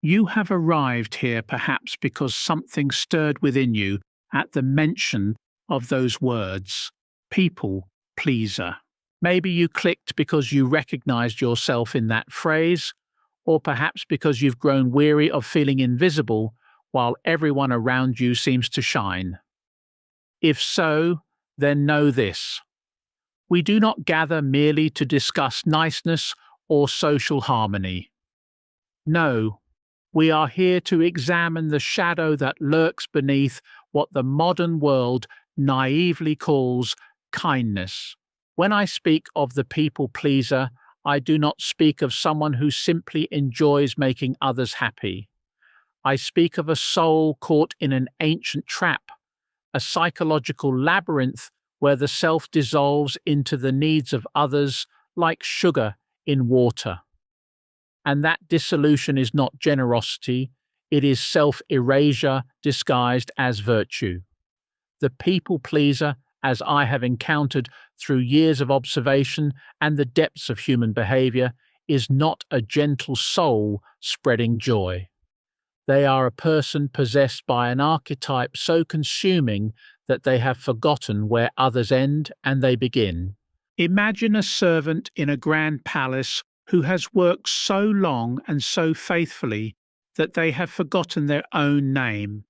You have arrived here perhaps because something stirred within you at the mention of those words, people pleaser. Maybe you clicked because you recognized yourself in that phrase, or perhaps because you've grown weary of feeling invisible while everyone around you seems to shine. If so, then know this. We do not gather merely to discuss niceness or social harmony. No, we are here to examine the shadow that lurks beneath what the modern world naively calls kindness. When I speak of the people pleaser, I do not speak of someone who simply enjoys making others happy. I speak of a soul caught in an ancient trap, a psychological labyrinth where the self dissolves into the needs of others like sugar in water. And that dissolution is not generosity, it is self-erasure disguised as virtue. The people pleaser, as I have encountered through years of observation and the depths of human behavior, is not a gentle soul spreading joy. They are a person possessed by an archetype so consuming that they have forgotten where others end and they begin. Imagine a servant in a grand palace who has worked so long and so faithfully that they have forgotten their own name.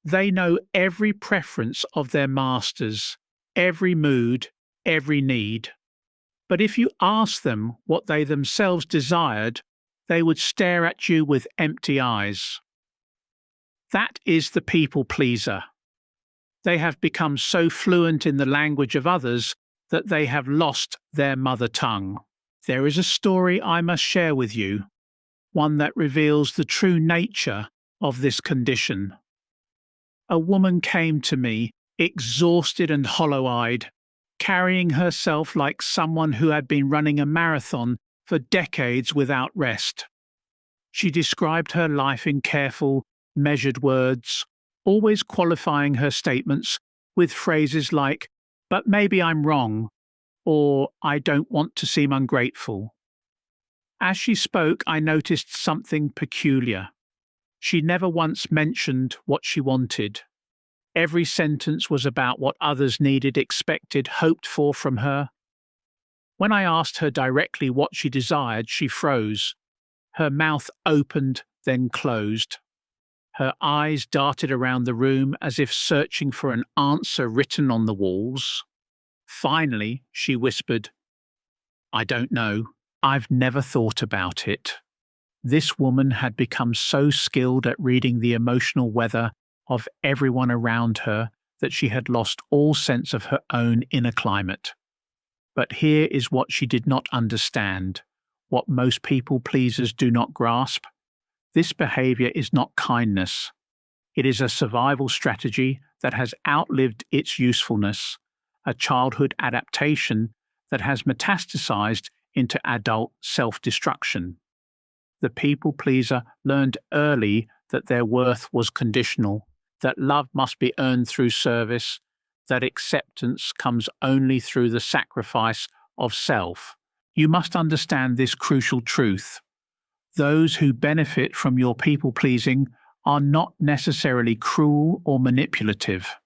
They know every preference of their masters, every mood, every need. But if you ask them what they themselves desired, they would stare at you with empty eyes. That is the people pleaser. They have become so fluent in the language of others that they have lost their mother tongue. There is a story I must share with you, one that reveals the true nature of this condition. A woman came to me, exhausted and hollow-eyed, carrying herself like someone who had been running a marathon for decades without rest. She described her life in careful, measured words, always qualifying her statements with phrases like, "But maybe I'm wrong," or "I don't want to seem ungrateful." As she spoke, I noticed something peculiar. She never once mentioned what she wanted. Every sentence was about what others needed, expected, hoped for from her. When I asked her directly what she desired, she froze. Her mouth opened, then closed. Her eyes darted around the room as if searching for an answer written on the walls. Finally, she whispered, "I don't know. I've never thought about it." This woman had become so skilled at reading the emotional weather of everyone around her that she had lost all sense of her own inner climate. But here is what she did not understand, what most people pleasers do not grasp. This behavior is not kindness. It is a survival strategy that has outlived its usefulness, a childhood adaptation that has metastasized into adult self-destruction. The people pleaser learned early that their worth was conditional, that love must be earned through service, that acceptance comes only through the sacrifice of self. You must understand this crucial truth. Those who benefit from your people-pleasing are not necessarily cruel or manipulative.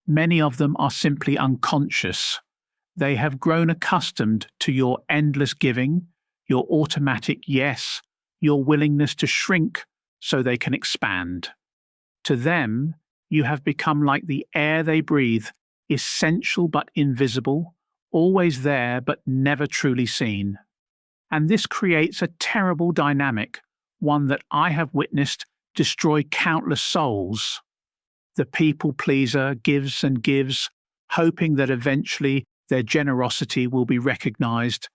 Many of them are simply unconscious. They have grown accustomed to your endless giving, your automatic yes, your willingness to shrink so they can expand. To them, you have become like the air they breathe, essential but invisible, always there but never truly seen. And this creates a terrible dynamic, one that I have witnessed destroy countless souls. The people pleaser gives and gives, hoping that eventually their generosity will be recognized,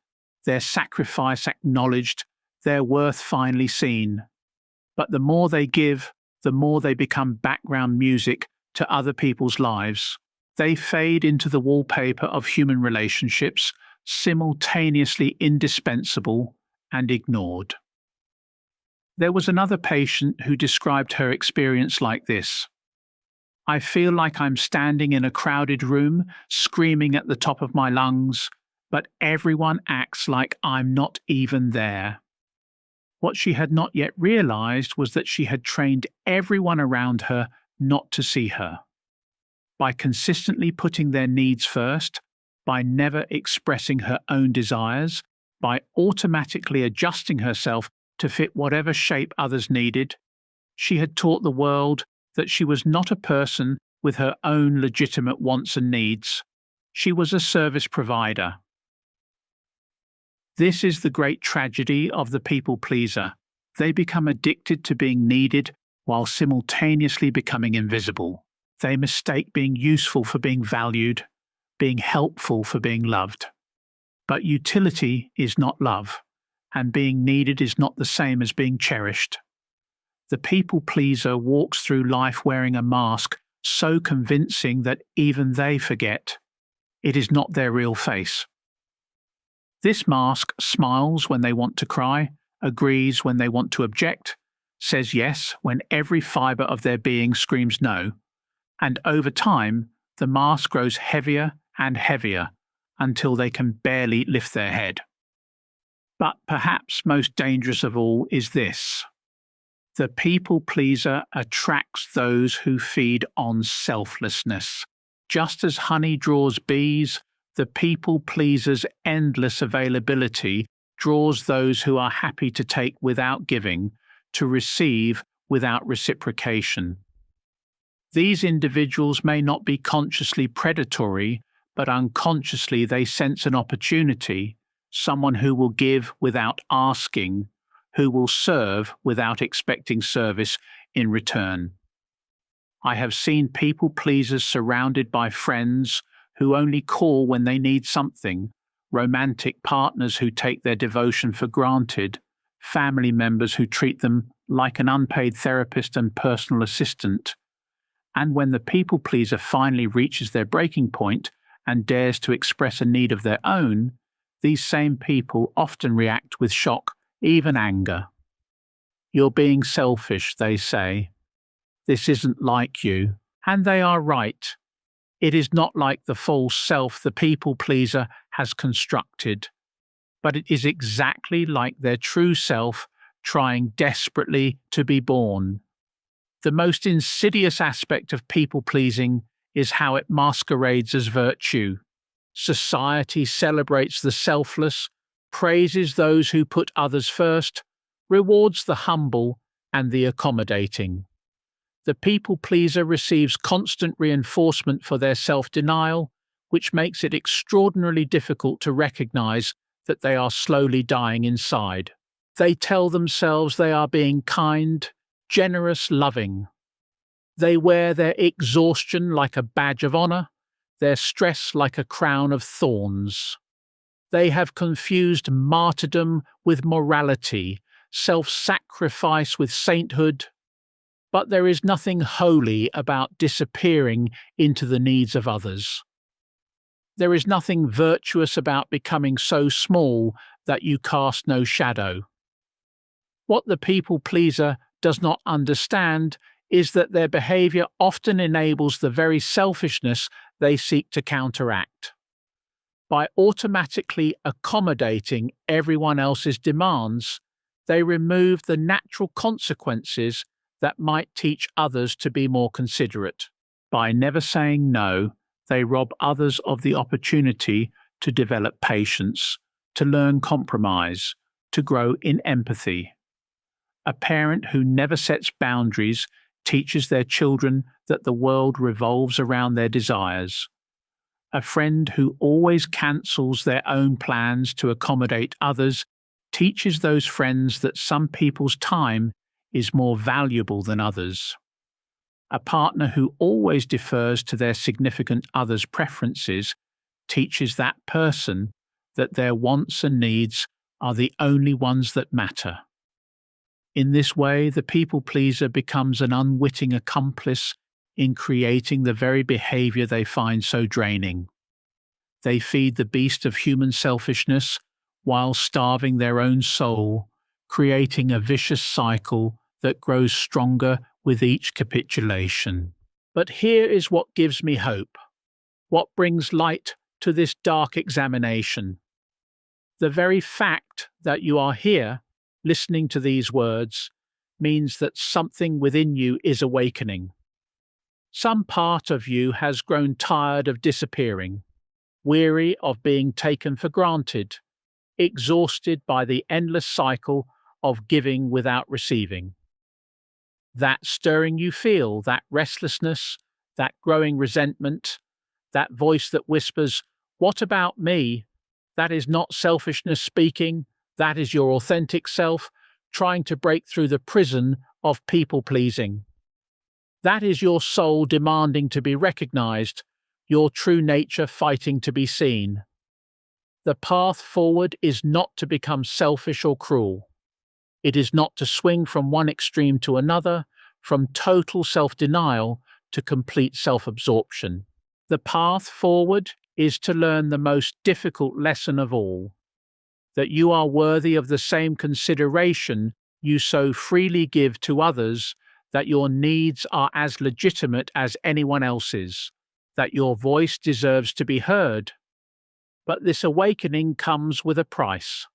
their sacrifice acknowledged, their worth finally seen. But the more they give, the more they become background music to other people's lives. They fade into the wallpaper of human relationships, simultaneously indispensable and ignored. There was another patient who described her experience like this. "I feel like I'm standing in a crowded room, screaming at the top of my lungs, but everyone acts like I'm not even there." What she had not yet realized was that she had trained everyone around her not to see her. By consistently putting their needs first, by never expressing her own desires, by automatically adjusting herself to fit whatever shape others needed, she had taught the world that she was not a person with her own legitimate wants and needs. She was a service provider. This is the great tragedy of the people pleaser. They become addicted to being needed while simultaneously becoming invisible. They mistake being useful for being valued, being helpful for being loved. But utility is not love, and being needed is not the same as being cherished. The people pleaser walks through life wearing a mask so convincing that even they forget it is not their real face. This mask smiles when they want to cry, agrees when they want to object, says yes when every fibre of their being screams no, and over time the mask grows heavier and heavier until they can barely lift their head. But perhaps most dangerous of all is this: the people pleaser attracts those who feed on selflessness. Just as honey draws bees, the people pleaser's endless availability draws those who are happy to take without giving, to receive without reciprocation. These individuals may not be consciously predatory, but unconsciously they sense an opportunity, someone who will give without asking, who will serve without expecting service in return. I have seen people pleasers surrounded by friends who only call when they need something, romantic partners who take their devotion for granted, family members who treat them like an unpaid therapist and personal assistant. And when the people pleaser finally reaches their breaking point and dares to express a need of their own, these same people often react with shock, even anger. "You're being selfish," they say. "This isn't like you." And they are right. It is not like the false self the people pleaser has constructed, but it is exactly like their true self trying desperately to be born. The most insidious aspect of people pleasing is how it masquerades as virtue. Society celebrates the selfless, praises those who put others first, rewards the humble and the accommodating. The people pleaser receives constant reinforcement for their self-denial, which makes it extraordinarily difficult to recognize that they are slowly dying inside. They tell themselves they are being kind, generous, loving. They wear their exhaustion like a badge of honor, their stress like a crown of thorns. They have confused martyrdom with morality, self-sacrifice with sainthood. But there is nothing holy about disappearing into the needs of others. There is nothing virtuous about becoming so small that you cast no shadow. What the people pleaser does not understand is that their behavior often enables the very selfishness they seek to counteract. By automatically accommodating everyone else's demands, they remove the natural consequences that might teach others to be more considerate. By never saying no, they rob others of the opportunity to develop patience, to learn compromise, to grow in empathy. A parent who never sets boundaries teaches their children that the world revolves around their desires. A friend who always cancels their own plans to accommodate others teaches those friends that some people's time is more valuable than others. A partner who always defers to their significant other's preferences teaches that person that their wants and needs are the only ones that matter. In this way, the people pleaser becomes an unwitting accomplice in creating the very behavior they find so draining. They feed the beast of human selfishness while starving their own soul, creating a vicious cycle that grows stronger with each capitulation. But here is what gives me hope, what brings light to this dark examination. The very fact that you are here listening to these words means that something within you is awakening. Some part of you has grown tired of disappearing, weary of being taken for granted, exhausted by the endless cycle of giving without receiving. That stirring you feel, that restlessness, that growing resentment, that voice that whispers, "What about me?" That is not selfishness speaking, that is your authentic self trying to break through the prison of people pleasing. That is your soul demanding to be recognized, your true nature fighting to be seen. The path forward is not to become selfish or cruel. It is not to swing from one extreme to another, from total self-denial to complete self-absorption. The path forward is to learn the most difficult lesson of all, that you are worthy of the same consideration you so freely give to others, that your needs are as legitimate as anyone else's, that your voice deserves to be heard. But this awakening comes with a price.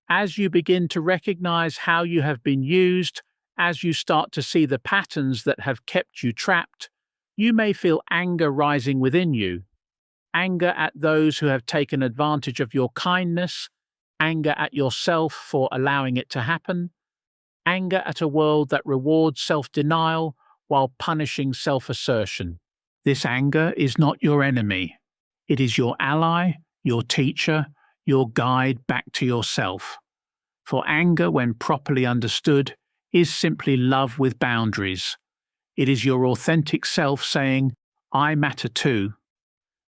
As you begin to recognize how you have been used, as you start to see the patterns that have kept you trapped, you may feel anger rising within you. Anger at those who have taken advantage of your kindness, anger at yourself for allowing it to happen, anger at a world that rewards self-denial while punishing self-assertion. This anger is not your enemy. It is your ally, your teacher, your guide back to yourself. For anger, when properly understood, is simply love with boundaries. It is your authentic self saying, "I matter too."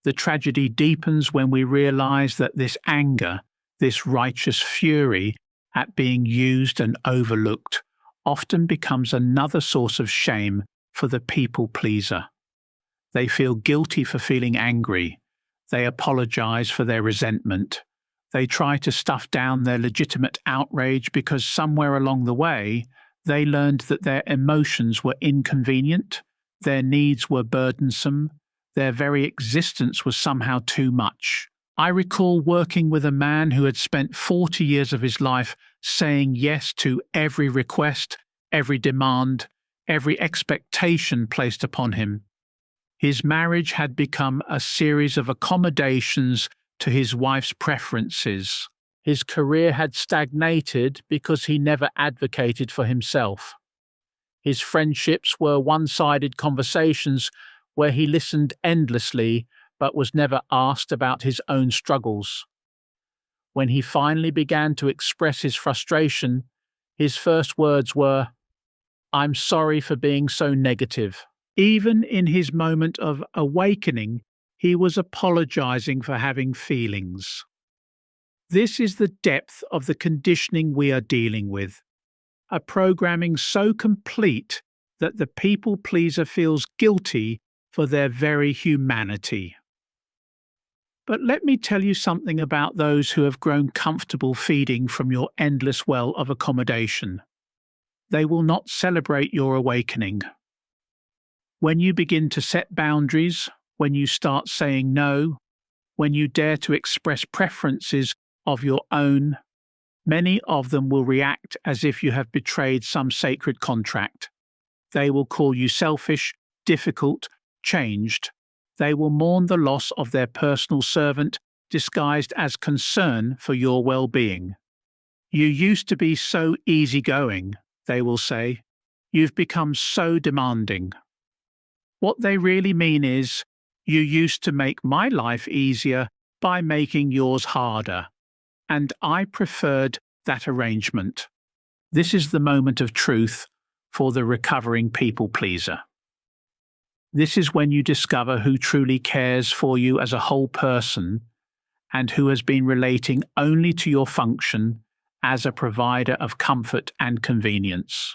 The tragedy deepens when we realize that this anger, this righteous fury at being used and overlooked, often becomes another source of shame for the people pleaser. They feel guilty for feeling angry. They apologize for their resentment. They try to stuff down their legitimate outrage because somewhere along the way, they learned that their emotions were inconvenient, their needs were burdensome, their very existence was somehow too much. I recall working with a man who had spent 40 years of his life saying yes to every request, every demand, every expectation placed upon him. His marriage had become a series of accommodations to his wife's preferences. His career had stagnated because he never advocated for himself. His friendships were one-sided conversations where he listened endlessly but was never asked about his own struggles. When he finally began to express his frustration, his first words were, "I'm sorry for being so negative." Even in his moment of awakening, he was apologizing for having feelings. This is the depth of the conditioning we are dealing with, a programming so complete that the people pleaser feels guilty for their very humanity. But let me tell you something about those who have grown comfortable feeding from your endless well of accommodation. They will not celebrate your awakening. When you begin to set boundaries, when you start saying no, when you dare to express preferences of your own, many of them will react as if you have betrayed some sacred contract. They will call you selfish, difficult, changed. They will mourn the loss of their personal servant disguised as concern for your well-being. "You used to be so easygoing," they will say. "You've become so demanding." What they really mean is, "You used to make my life easier by making yours harder, and I preferred that arrangement." This is the moment of truth for the recovering people pleaser. This is when you discover who truly cares for you as a whole person and who has been relating only to your function as a provider of comfort and convenience.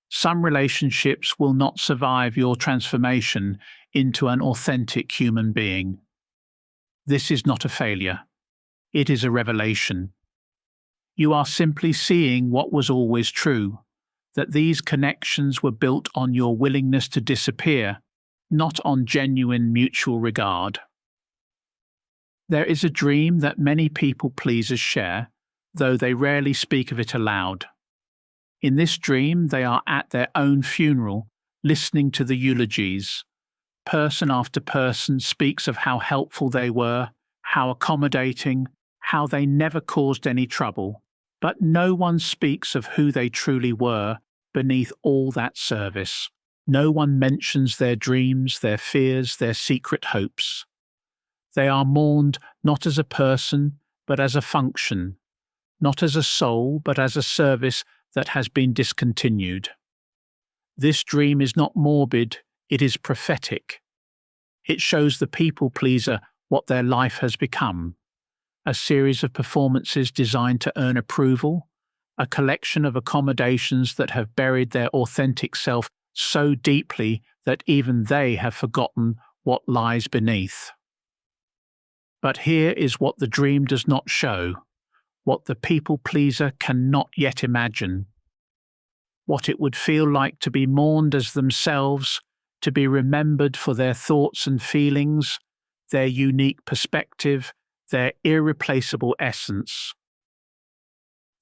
Some relationships will not survive your transformation into an authentic human being. This is not a failure. It is a revelation. You are simply seeing what was always true, that these connections were built on your willingness to disappear, not on genuine mutual regard. There is a dream that many people pleasers share, though they rarely speak of it aloud. In this dream, they are at their own funeral, listening to the eulogies. Person after person speaks of how helpful they were, how accommodating, how they never caused any trouble. But no one speaks of who they truly were beneath all that service. No one mentions their dreams, their fears, their secret hopes. They are mourned not as a person, but as a function, not as a soul, but as a service that has been discontinued. This dream is not morbid, it is prophetic. It shows the people pleaser what their life has become. A series of performances designed to earn approval, a collection of accommodations that have buried their authentic self so deeply that even they have forgotten what lies beneath. But here is what the dream does not show, what the people pleaser cannot yet imagine. What it would feel like to be mourned as themselves, to be remembered for their thoughts and feelings, their unique perspective, their irreplaceable essence.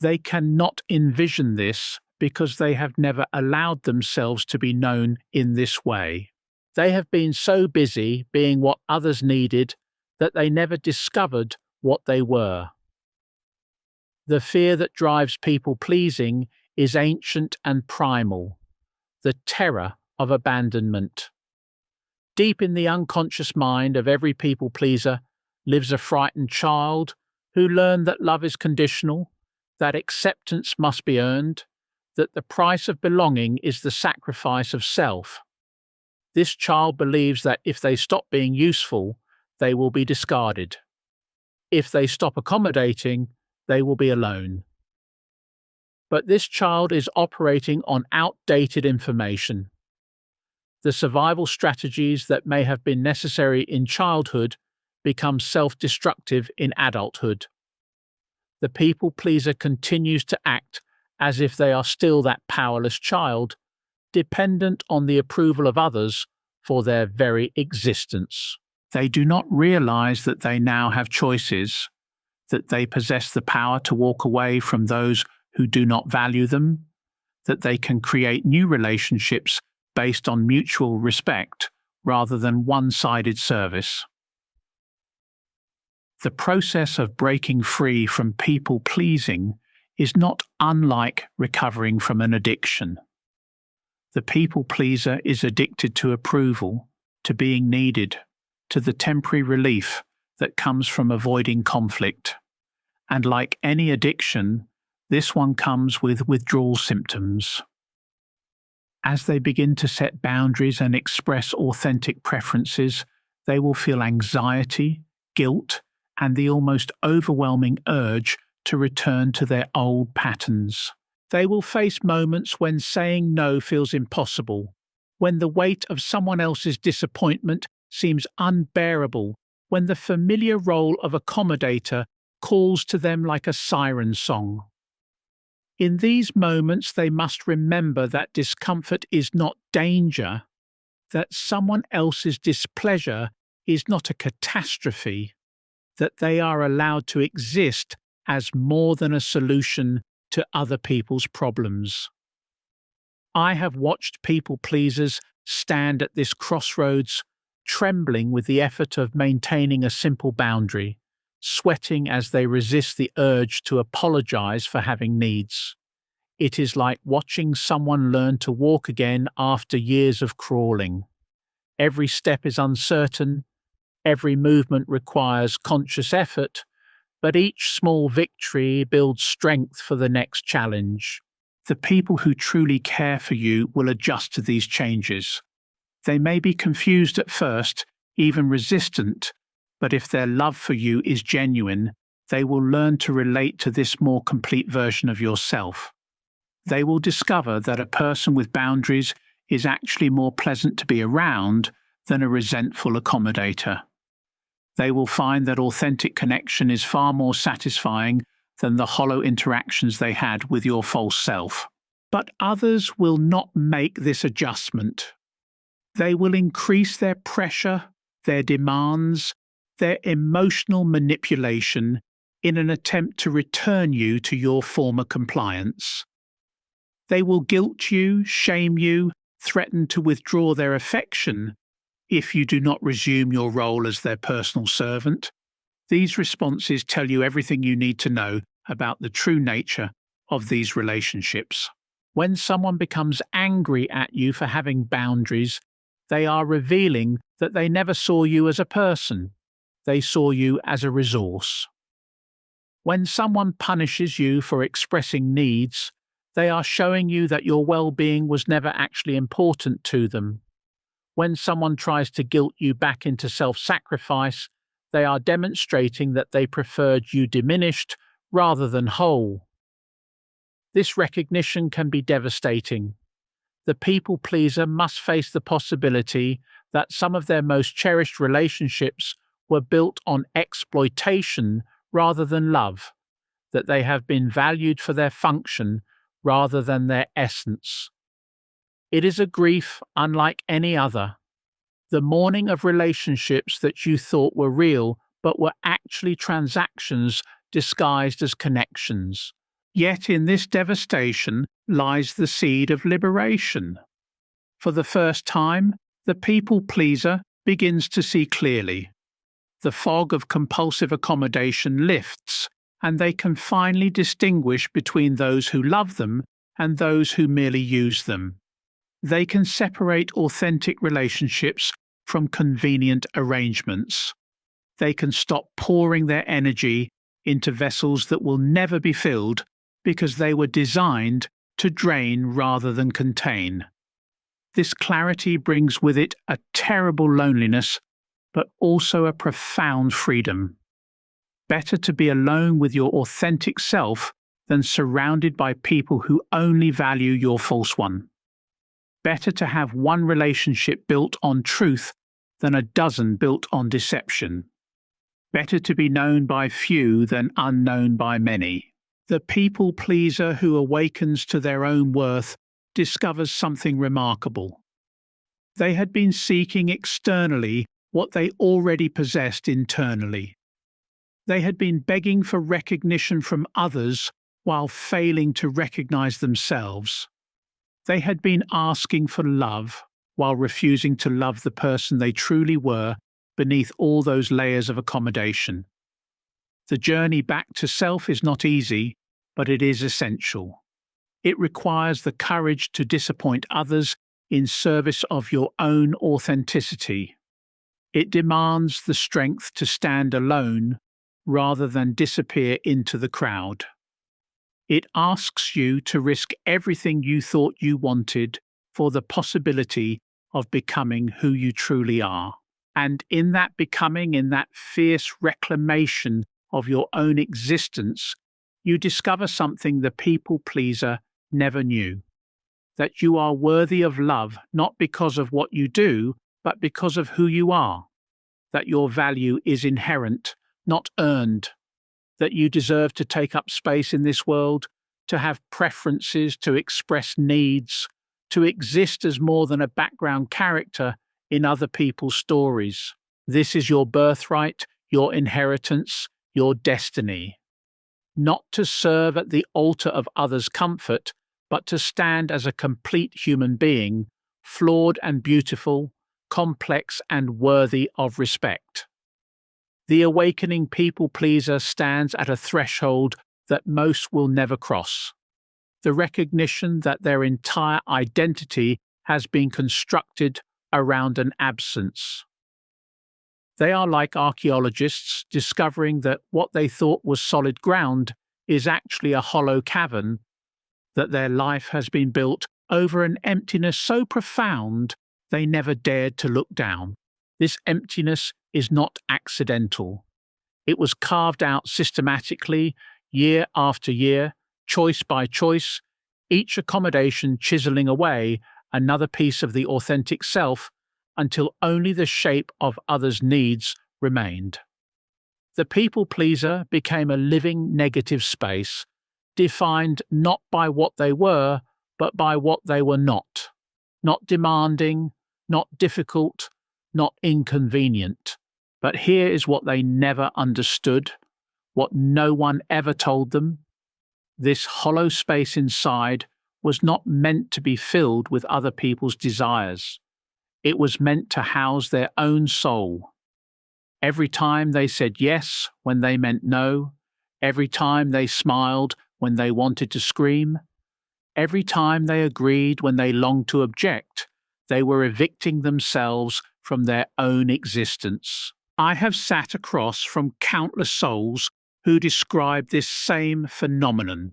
They cannot envision this because they have never allowed themselves to be known in this way. They have been so busy being what others needed that they never discovered what they were. The fear that drives people pleasing is ancient and primal, the terror of abandonment. Deep in the unconscious mind of every people pleaser lives a frightened child who learned that love is conditional, that acceptance must be earned, that the price of belonging is the sacrifice of self. This child believes that if they stop being useful, they will be discarded. If they stop accommodating, they will be alone. But this child is operating on outdated information. The survival strategies that may have been necessary in childhood become self-destructive in adulthood. The people pleaser continues to act as if they are still that powerless child, dependent on the approval of others for their very existence. They do not realize that they now have choices, that they possess the power to walk away from those who do not value them, that they can create new relationships based on mutual respect rather than one-sided service. The process of breaking free from people-pleasing is not unlike recovering from an addiction. The people-pleaser is addicted to approval, to being needed, to the temporary relief that comes from avoiding conflict. And like any addiction, this one comes with withdrawal symptoms. As they begin to set boundaries and express authentic preferences, they will feel anxiety, guilt, and the almost overwhelming urge to return to their old patterns. They will face moments when saying no feels impossible, when the weight of someone else's disappointment seems unbearable, when the familiar role of accommodator calls to them like a siren song. In these moments, they must remember that discomfort is not danger, that someone else's displeasure is not a catastrophe, that they are allowed to exist as more than a solution to other people's problems. I have watched people pleasers stand at this crossroads, trembling with the effort of maintaining a simple boundary, sweating as they resist the urge to apologize for having needs. It is like watching someone learn to walk again after years of crawling. Every step is uncertain, every movement requires conscious effort, but each small victory builds strength for the next challenge. The people who truly care for you will adjust to these changes. They may be confused at first, even resistant, but if their love for you is genuine, they will learn to relate to this more complete version of yourself. They will discover that a person with boundaries is actually more pleasant to be around than a resentful accommodator. They will find that authentic connection is far more satisfying than the hollow interactions they had with your false self. But others will not make this adjustment. They will increase their pressure, their demands, their emotional manipulation, in an attempt to return you to your former compliance. They will guilt you, shame you, threaten to withdraw their affection if you do not resume your role as their personal servant. These responses tell you everything you need to know about the true nature of these relationships. When someone becomes angry at you for having boundaries, they are revealing that they never saw you as a person. They saw you as a resource. When someone punishes you for expressing needs, they are showing you that your well-being was never actually important to them. When someone tries to guilt you back into self-sacrifice, they are demonstrating that they preferred you diminished rather than whole. This recognition can be devastating. The people pleaser must face the possibility that some of their most cherished relationships were built on exploitation rather than love, that they have been valued for their function rather than their essence. It is a grief unlike any other. The mourning of relationships that you thought were real but were actually transactions disguised as connections. Yet in this devastation lies the seed of liberation. For the first time, the people pleaser begins to see clearly. The fog of compulsive accommodation lifts, and they can finally distinguish between those who love them and those who merely use them. They can separate authentic relationships from convenient arrangements. They can stop pouring their energy into vessels that will never be filled because they were designed to drain rather than contain. This clarity brings with it a terrible loneliness, but also a profound freedom. Better to be alone with your authentic self than surrounded by people who only value your false one. Better to have one relationship built on truth than a dozen built on deception. Better to be known by few than unknown by many. The people pleaser who awakens to their own worth discovers something remarkable. They had been seeking externally what they already possessed internally. They had been begging for recognition from others while failing to recognize themselves. They had been asking for love while refusing to love the person they truly were beneath all those layers of accommodation. The journey back to self is not easy, but it is essential. It requires the courage to disappoint others in service of your own authenticity. It demands the strength to stand alone rather than disappear into the crowd. It asks you to risk everything you thought you wanted for the possibility of becoming who you truly are. And in that becoming, in that fierce reclamation of your own existence, you discover something the people pleaser never knew. That you are worthy of love not because of what you do, but because of who you are. That your value is inherent, not earned. That you deserve to take up space in this world, to have preferences, to express needs, to exist as more than a background character in other people's stories. This is your birthright, your inheritance, your destiny. Not to serve at the altar of others' comfort, but to stand as a complete human being, flawed and beautiful, complex and worthy of respect. The awakening people pleaser stands at a threshold that most will never cross. The recognition that their entire identity has been constructed around an absence. They are like archaeologists discovering that what they thought was solid ground is actually a hollow cavern, that their life has been built over an emptiness so profound they never dared to look down. This emptiness is not accidental. It was carved out systematically, year after year, choice by choice, each accommodation chiseling away another piece of the authentic self until only the shape of others' needs remained. The people pleaser became a living negative space, defined not by what they were, but by what they were not. Not demanding, not difficult, not inconvenient. But here is what they never understood. what no one ever told them. This hollow space inside was not meant to be filled with other people's desires. It was meant to house their own soul. Every time they said yes when they meant no, every time they smiled when they wanted to scream, every time they agreed when they longed to object, they were evicting themselves from their own existence. I have sat across from countless souls who describe this same phenomenon,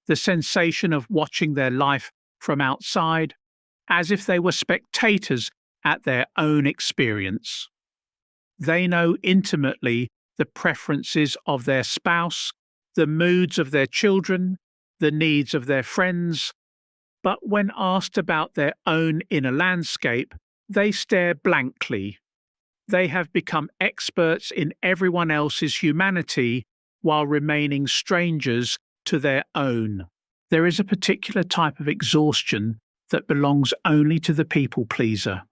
the sensation of watching their life from outside, as if they were spectators at their own experience. They know intimately the preferences of their spouse, the moods of their children, the needs of their friends, but when asked about their own inner landscape, they stare blankly. They have become experts in everyone else's humanity while remaining strangers to their own. There is a particular type of exhaustion that belongs only to the people pleaser,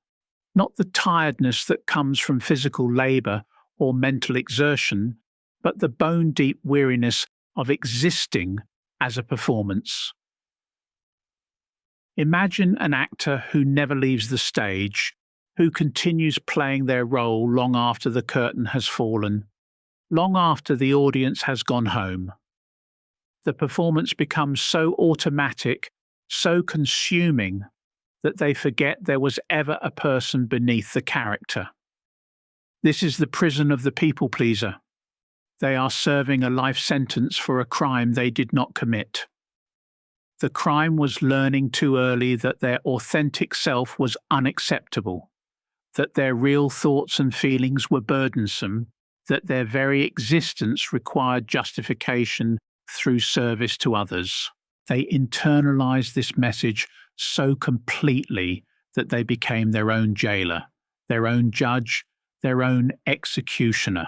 not the tiredness that comes from physical labour or mental exertion, but the bone-deep weariness of existing as a performance. Imagine an actor who never leaves the stage, who continues playing their role long after the curtain has fallen, long after the audience has gone home. The performance becomes so automatic, so consuming, that they forget there was ever a person beneath the character. This is the prison of the people pleaser. They are serving a life sentence for a crime they did not commit. The crime was learning too early that their authentic self was unacceptable, that their real thoughts and feelings were burdensome, that their very existence required justification through service to others. They internalized this message so completely that they became their own jailer, their own judge, their own executioner.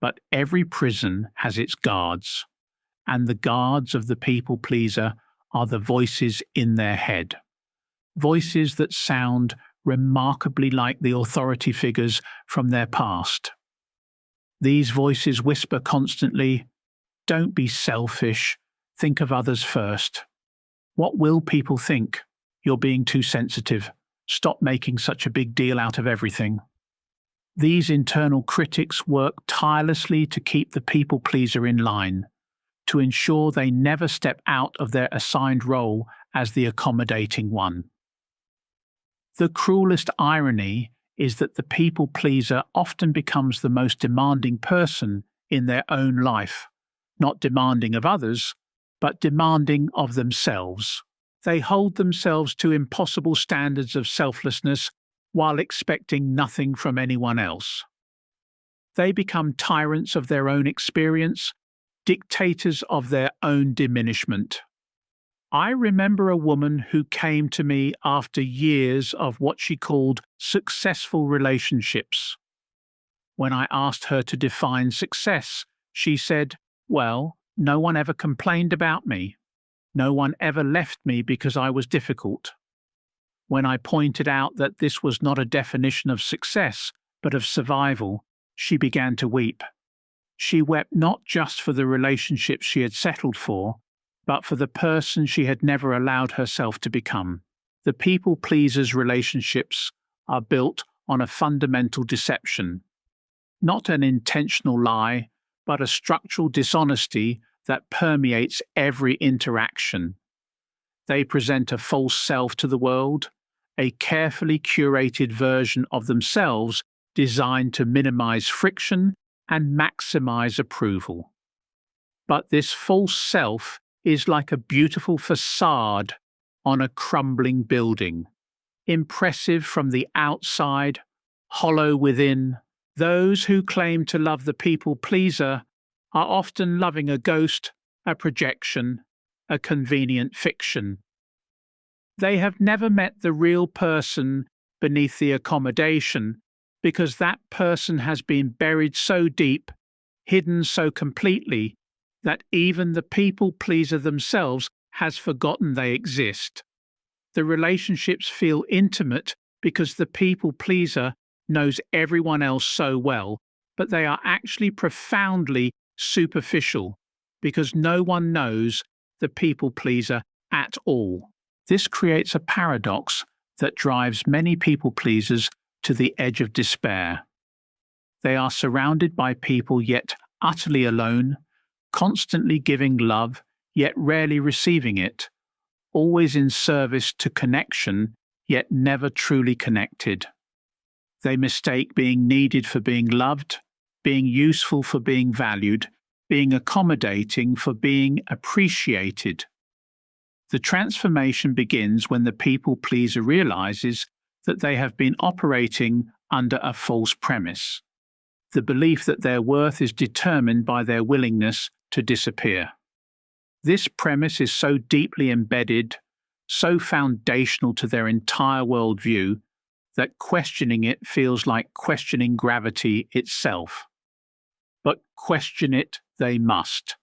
But every prison has its guards, and the guards of the people pleaser are the voices in their head, voices that sound remarkably like the authority figures from their past. These voices whisper constantly, "Don't be selfish, think of others first. What will people think? You're being too sensitive. Stop making such a big deal out of everything." These internal critics work tirelessly to keep the people pleaser in line, to ensure they never step out of their assigned role as the accommodating one. The cruelest irony is that the people pleaser often becomes the most demanding person in their own life, not demanding of others, but demanding of themselves. They hold themselves to impossible standards of selflessness while expecting nothing from anyone else. They become tyrants of their own experience, dictators of their own diminishment. I remember a woman who came to me after years of what she called successful relationships. When I asked her to define success, she said, "Well, no one ever complained about me. No one ever left me because I was difficult." When I pointed out that this was not a definition of success, but of survival, she began to weep. She wept not just for the relationship she had settled for, but for the person she had never allowed herself to become. The people pleasers' relationships are built on a fundamental deception, not an intentional lie, but a structural dishonesty that permeates every interaction. They present a false self to the world, a carefully curated version of themselves designed to minimize friction and maximize approval. But this false self is like a beautiful facade on a crumbling building, impressive from the outside, hollow within. Those who claim to love the people pleaser are often loving a ghost, a projection, a convenient fiction. They have never met the real person beneath the accommodation because that person has been buried so deep, hidden so completely, that even the people pleaser themselves has forgotten they exist. The relationships feel intimate because the people pleaser knows everyone else so well, but they are actually profoundly superficial, because no one knows the people pleaser at all. This creates a paradox that drives many people pleasers to the edge of despair. They are surrounded by people yet utterly alone, constantly giving love yet rarely receiving it, always in service to connection yet never truly connected. They mistake being needed for being loved, being useful for being valued, being accommodating for being appreciated. The transformation begins when the people pleaser realizes that they have been operating under a false premise, the belief that their worth is determined by their willingness to disappear. This premise is so deeply embedded, so foundational to their entire worldview, that questioning it feels like questioning gravity itself. But question it they must,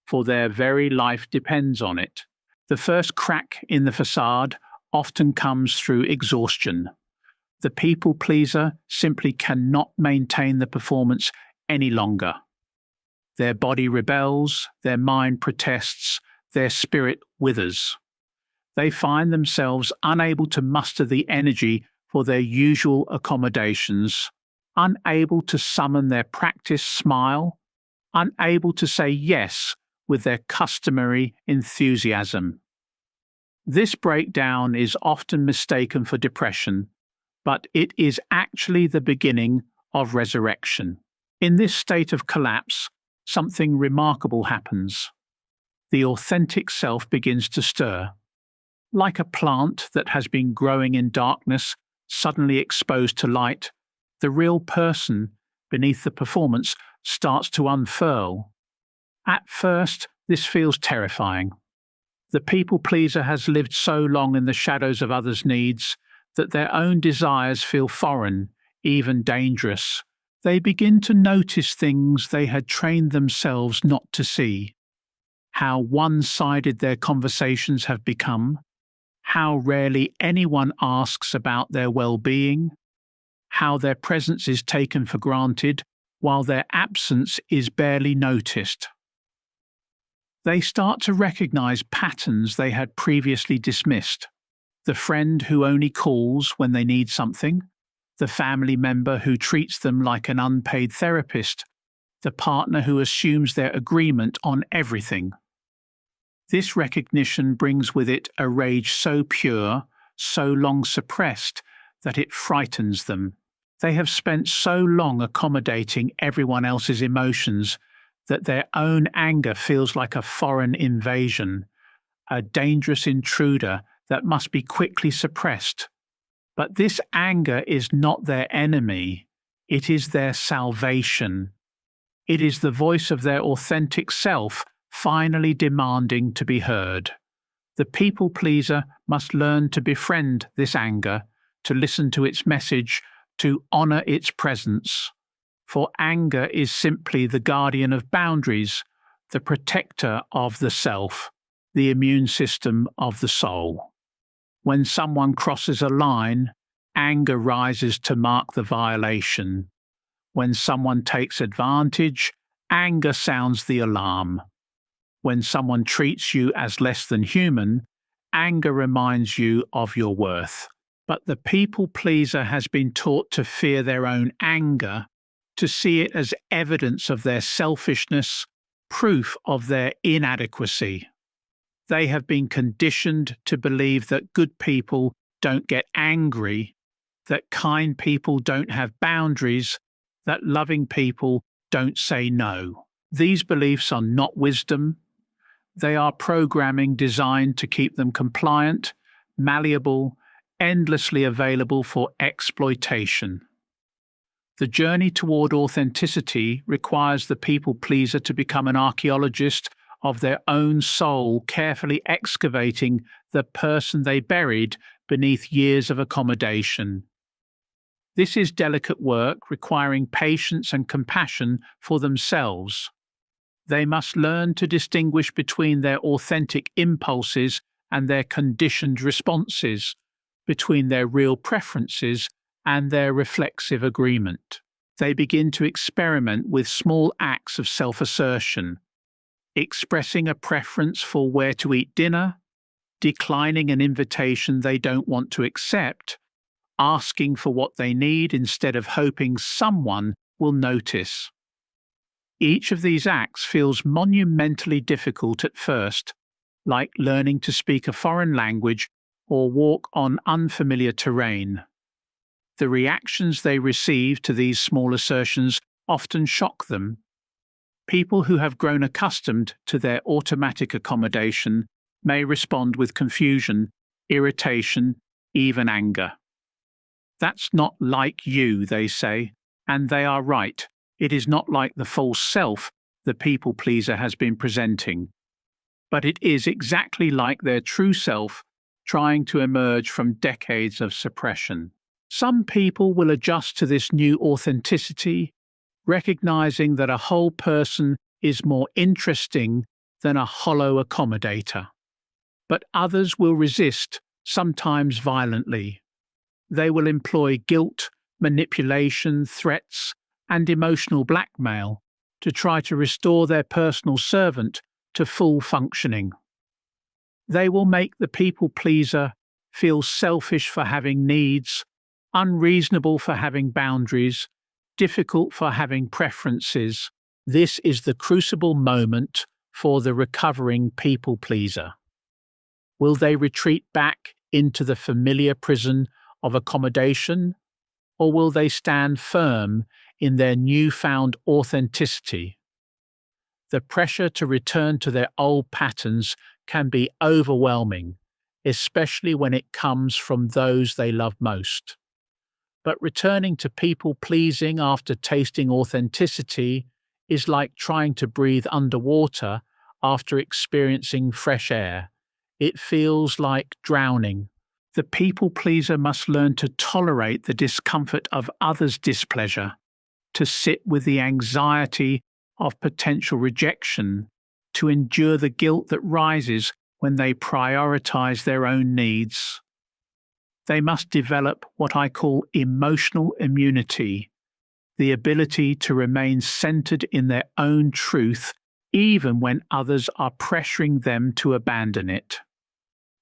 for their very life depends on it. The first crack in the facade often comes through exhaustion. The people pleaser simply cannot maintain the performance any longer. Their body rebels, their mind protests, their spirit withers. They find themselves unable to muster the energy for their usual accommodations, unable to summon their practiced smile, unable to say yes with their customary enthusiasm. This breakdown is often mistaken for depression, but it is actually the beginning of resurrection. In this state of collapse, something remarkable happens. The authentic self begins to stir. Like a plant that has been growing in darkness, suddenly exposed to light, the real person beneath the performance starts to unfurl. At first, this feels terrifying. The people pleaser has lived so long in the shadows of others' needs that their own desires feel foreign, even dangerous. They begin to notice things they had trained themselves not to see. How one-sided their conversations have become, how rarely anyone asks about their well-being, how their presence is taken for granted while their absence is barely noticed. They start to recognize patterns they had previously dismissed. The friend who only calls when they need something, the family member who treats them like an unpaid therapist, the partner who assumes their agreement on everything. This recognition brings with it a rage so pure, so long suppressed, that it frightens them. They have spent so long accommodating everyone else's emotions that their own anger feels like a foreign invasion, a dangerous intruder that must be quickly suppressed. But this anger is not their enemy, it is their salvation. It is the voice of their authentic self finally demanding to be heard. The people pleaser must learn to befriend this anger, to listen to its message, to honor its presence. For anger is simply the guardian of boundaries, the protector of the self, the immune system of the soul. When someone crosses a line, anger rises to mark the violation. When someone takes advantage, anger sounds the alarm. When someone treats you as less than human, anger reminds you of your worth. But the people pleaser has been taught to fear their own anger, to see it as evidence of their selfishness, proof of their inadequacy. They have been conditioned to believe that good people don't get angry, that kind people don't have boundaries, that loving people don't say no. These beliefs are not wisdom. They are programming designed to keep them compliant, malleable, endlessly available for exploitation. The journey toward authenticity requires the people pleaser to become an archaeologist of their own soul, carefully excavating the person they buried beneath years of accommodation. This is delicate work requiring patience and compassion for themselves. They must learn to distinguish between their authentic impulses and their conditioned responses, between their real preferences and their reflexive agreement. They begin to experiment with small acts of self-assertion, expressing a preference for where to eat dinner, declining an invitation they don't want to accept, asking for what they need instead of hoping someone will notice. Each of these acts feels monumentally difficult at first, like learning to speak a foreign language or walk on unfamiliar terrain. The reactions they receive to these small assertions often shock them. People who have grown accustomed to their automatic accommodation may respond with confusion, irritation, even anger. That's not like you, they say, and they are right. It is not like the false self the people pleaser has been presenting. But it is exactly like their true self trying to emerge from decades of suppression. Some people will adjust to this new authenticity, recognizing that a whole person is more interesting than a hollow accommodator. But others will resist, sometimes violently. They will employ guilt, manipulation, threats, and emotional blackmail to try to restore their personal servant to full functioning. They will make the people pleaser feel selfish for having needs, unreasonable for having boundaries, difficult for having preferences. This is the crucible moment for the recovering people pleaser. Will they retreat back into the familiar prison of accommodation, or will they stand firm in their newfound authenticity? The pressure to return to their old patterns can be overwhelming, especially when it comes from those they love most. But returning to people-pleasing after tasting authenticity is like trying to breathe underwater after experiencing fresh air. It feels like drowning. The people-pleaser must learn to tolerate the discomfort of others' displeasure, to sit with the anxiety of potential rejection, to endure the guilt that rises when they prioritize their own needs. They must develop what I call emotional immunity, the ability to remain centered in their own truth even when others are pressuring them to abandon it.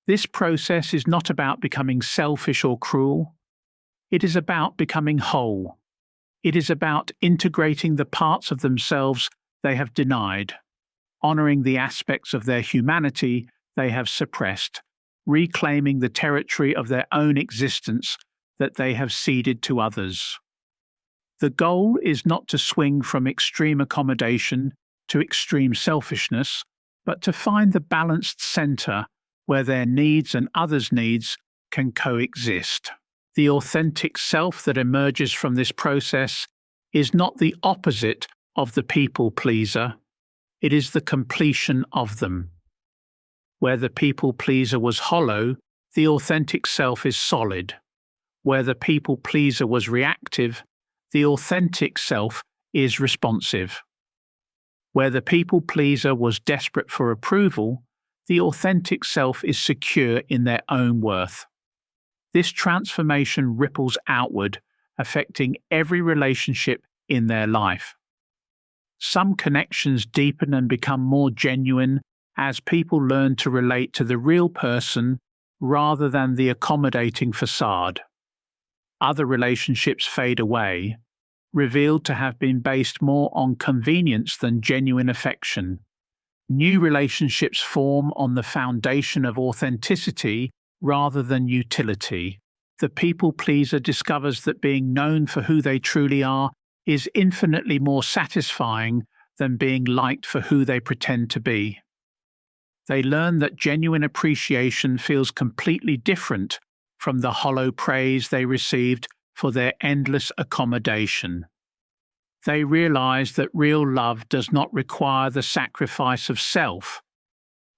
This process is not about becoming selfish or cruel. It is about becoming whole. It is about integrating the parts of themselves they have denied, honoring the aspects of their humanity they have suppressed, reclaiming the territory of their own existence that they have ceded to others. The goal is not to swing from extreme accommodation to extreme selfishness, but to find the balanced center where their needs and others' needs can coexist. The authentic self that emerges from this process is not the opposite of the people pleaser, it is the completion of them. Where the people pleaser was hollow, the authentic self is solid. Where the people pleaser was reactive, the authentic self is responsive. Where the people pleaser was desperate for approval, the authentic self is secure in their own worth. This transformation ripples outward, affecting every relationship in their life. Some connections deepen and become more genuine as people learn to relate to the real person rather than the accommodating facade. Other relationships fade away, revealed to have been based more on convenience than genuine affection. New relationships form on the foundation of authenticity rather than utility. The people pleaser discovers that being known for who they truly are is infinitely more satisfying than being liked for who they pretend to be. They learn that genuine appreciation feels completely different from the hollow praise they received for their endless accommodation. They realize that real love does not require the sacrifice of self.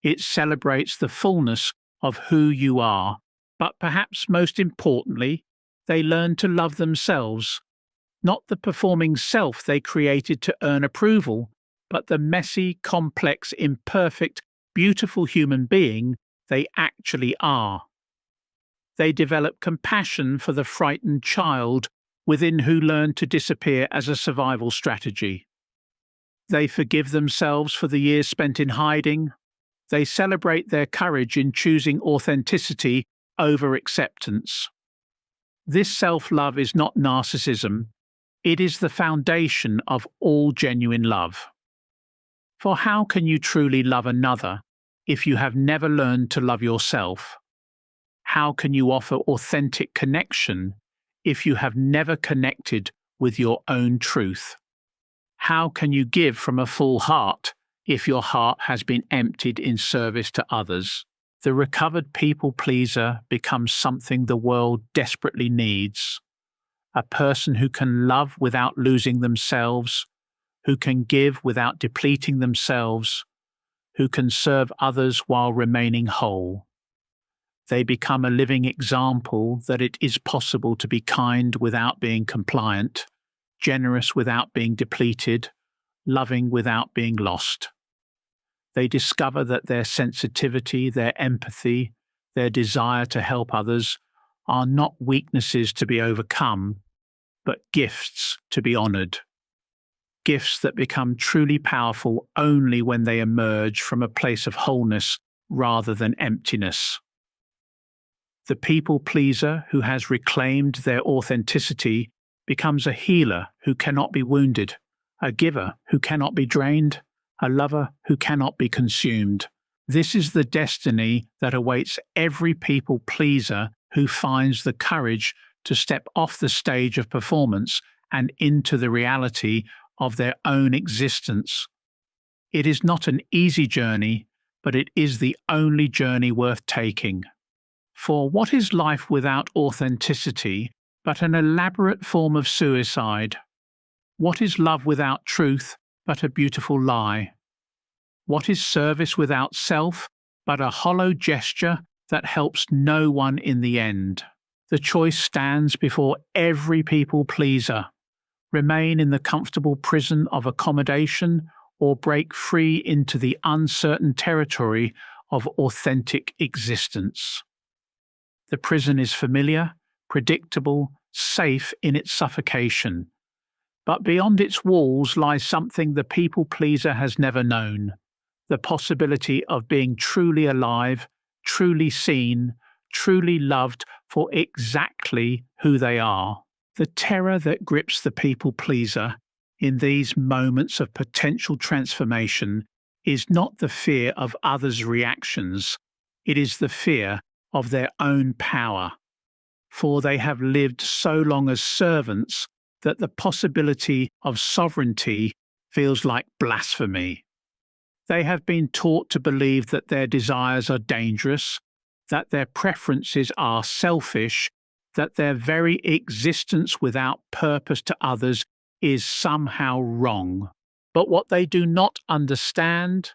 It celebrates the fullness of who you are, but perhaps most importantly, they learn to love themselves, not the performing self they created to earn approval, but the messy, complex, imperfect, beautiful human being they actually are. They develop compassion for the frightened child within who learn to disappear as a survival strategy. They forgive themselves for the years spent in hiding. They celebrate their courage in choosing authenticity over acceptance. This self-love is not narcissism. It is the foundation of all genuine love. For how can you truly love another if you have never learned to love yourself? How can you offer authentic connection if you have never connected with your own truth? How can you give from a full heart if your heart has been emptied in service to others? The recovered people pleaser becomes something the world desperately needs. A person who can love without losing themselves, who can give without depleting themselves, who can serve others while remaining whole. They become a living example that it is possible to be kind without being compliant, generous without being depleted, loving without being lost. They discover that their sensitivity, their empathy, their desire to help others are not weaknesses to be overcome, but gifts to be honoured. Gifts that become truly powerful only when they emerge from a place of wholeness rather than emptiness. The people pleaser who has reclaimed their authenticity becomes a healer who cannot be wounded, a giver who cannot be drained, a lover who cannot be consumed. This is the destiny that awaits every people pleaser who finds the courage to step off the stage of performance and into the reality of their own existence. It is not an easy journey, but it is the only journey worth taking. For what is life without authenticity but an elaborate form of suicide? What is love without truth but a beautiful lie? What is service without self but a hollow gesture that helps no one in the end? The choice stands before every people pleaser. Remain in the comfortable prison of accommodation or break free into the uncertain territory of authentic existence. The prison is familiar, predictable, safe in its suffocation. But beyond its walls lies something the people pleaser has never known: the possibility of being truly alive, truly seen, truly loved for exactly who they are. The terror that grips the people pleaser in these moments of potential transformation is not the fear of others' reactions, it is the fear of their own power. For they have lived so long as servants that the possibility of sovereignty feels like blasphemy. They have been taught to believe that their desires are dangerous, that their preferences are selfish, that their very existence without purpose to others is somehow wrong. But what they do not understand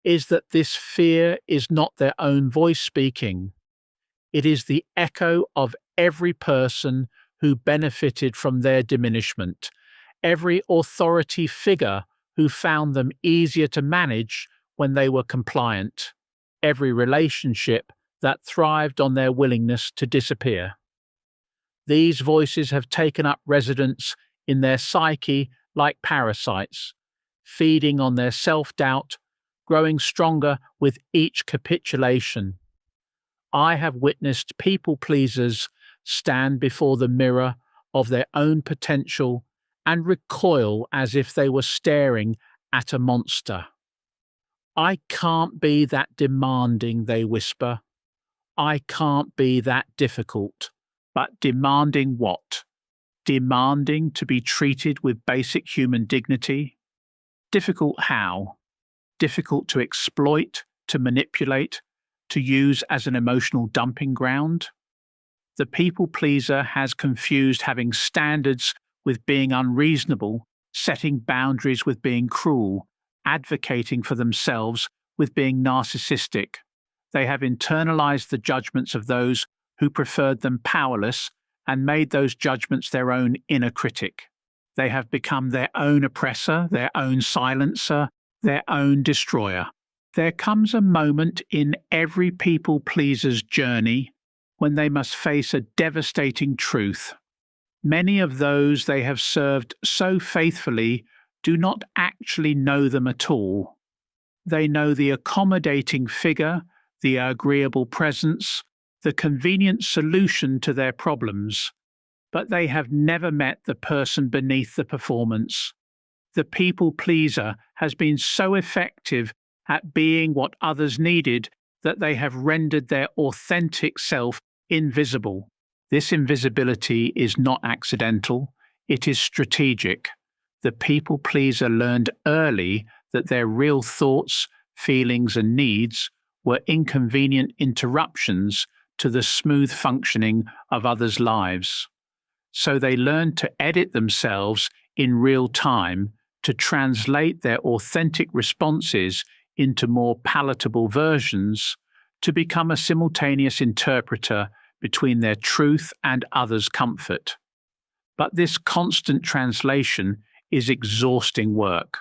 is that this fear is not their own voice speaking. It is the echo of every person who benefited from their diminishment, every authority figure who found them easier to manage when they were compliant, every relationship that thrived on their willingness to disappear. These voices have taken up residence in their psyche like parasites, feeding on their self-doubt, growing stronger with each capitulation. I have witnessed people pleasers stand before the mirror of their own potential and recoil as if they were staring at a monster. I can't be that demanding, they whisper. I can't be that difficult. But demanding what? Demanding to be treated with basic human dignity? Difficult how? Difficult to exploit, to manipulate, to use as an emotional dumping ground? The people pleaser has confused having standards with being unreasonable, setting boundaries with being cruel, advocating for themselves with being narcissistic. They have internalized the judgments of those who preferred them powerless and made those judgments their own inner critic. They have become their own oppressor, their own silencer, their own destroyer. There comes a moment in every people pleaser's journey when they must face a devastating truth. Many of those they have served so faithfully do not actually know them at all. They know the accommodating figure, the agreeable presence, the convenient solution to their problems, but they have never met the person beneath the performance. The people pleaser has been so effective at being what others needed that they have rendered their authentic self invisible. This invisibility is not accidental, it is strategic. The people pleaser learned early that their real thoughts, feelings, and needs were inconvenient interruptions to the smooth functioning of others' lives. So they learned to edit themselves in real time to translate their authentic responses into more palatable versions, to become a simultaneous interpreter between their truth and others' comfort. But this constant translation is exhausting work.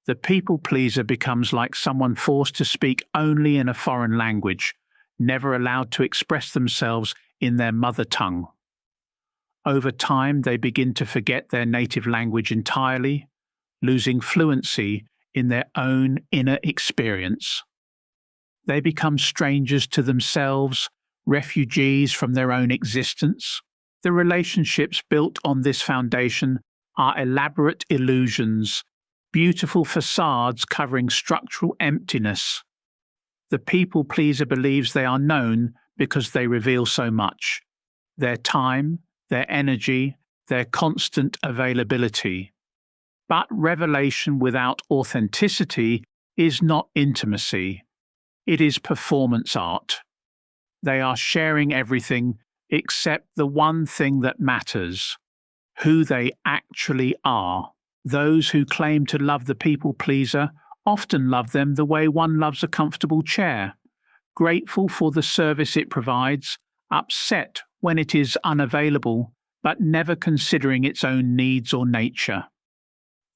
The people pleaser becomes like someone forced to speak only in a foreign language, never allowed to express themselves in their mother tongue. Over time, they begin to forget their native language entirely, losing fluency in their own inner experience. They become strangers to themselves, refugees from their own existence. The relationships built on this foundation are elaborate illusions, beautiful facades covering structural emptiness. The people pleaser believes they are known because they reveal so much: their time, their energy, their constant availability. But revelation without authenticity is not intimacy. It is performance art. They are sharing everything except the one thing that matters: who they actually are. Those who claim to love the people pleaser often love them the way one loves a comfortable chair, grateful for the service it provides, upset when it is unavailable, but never considering its own needs or nature.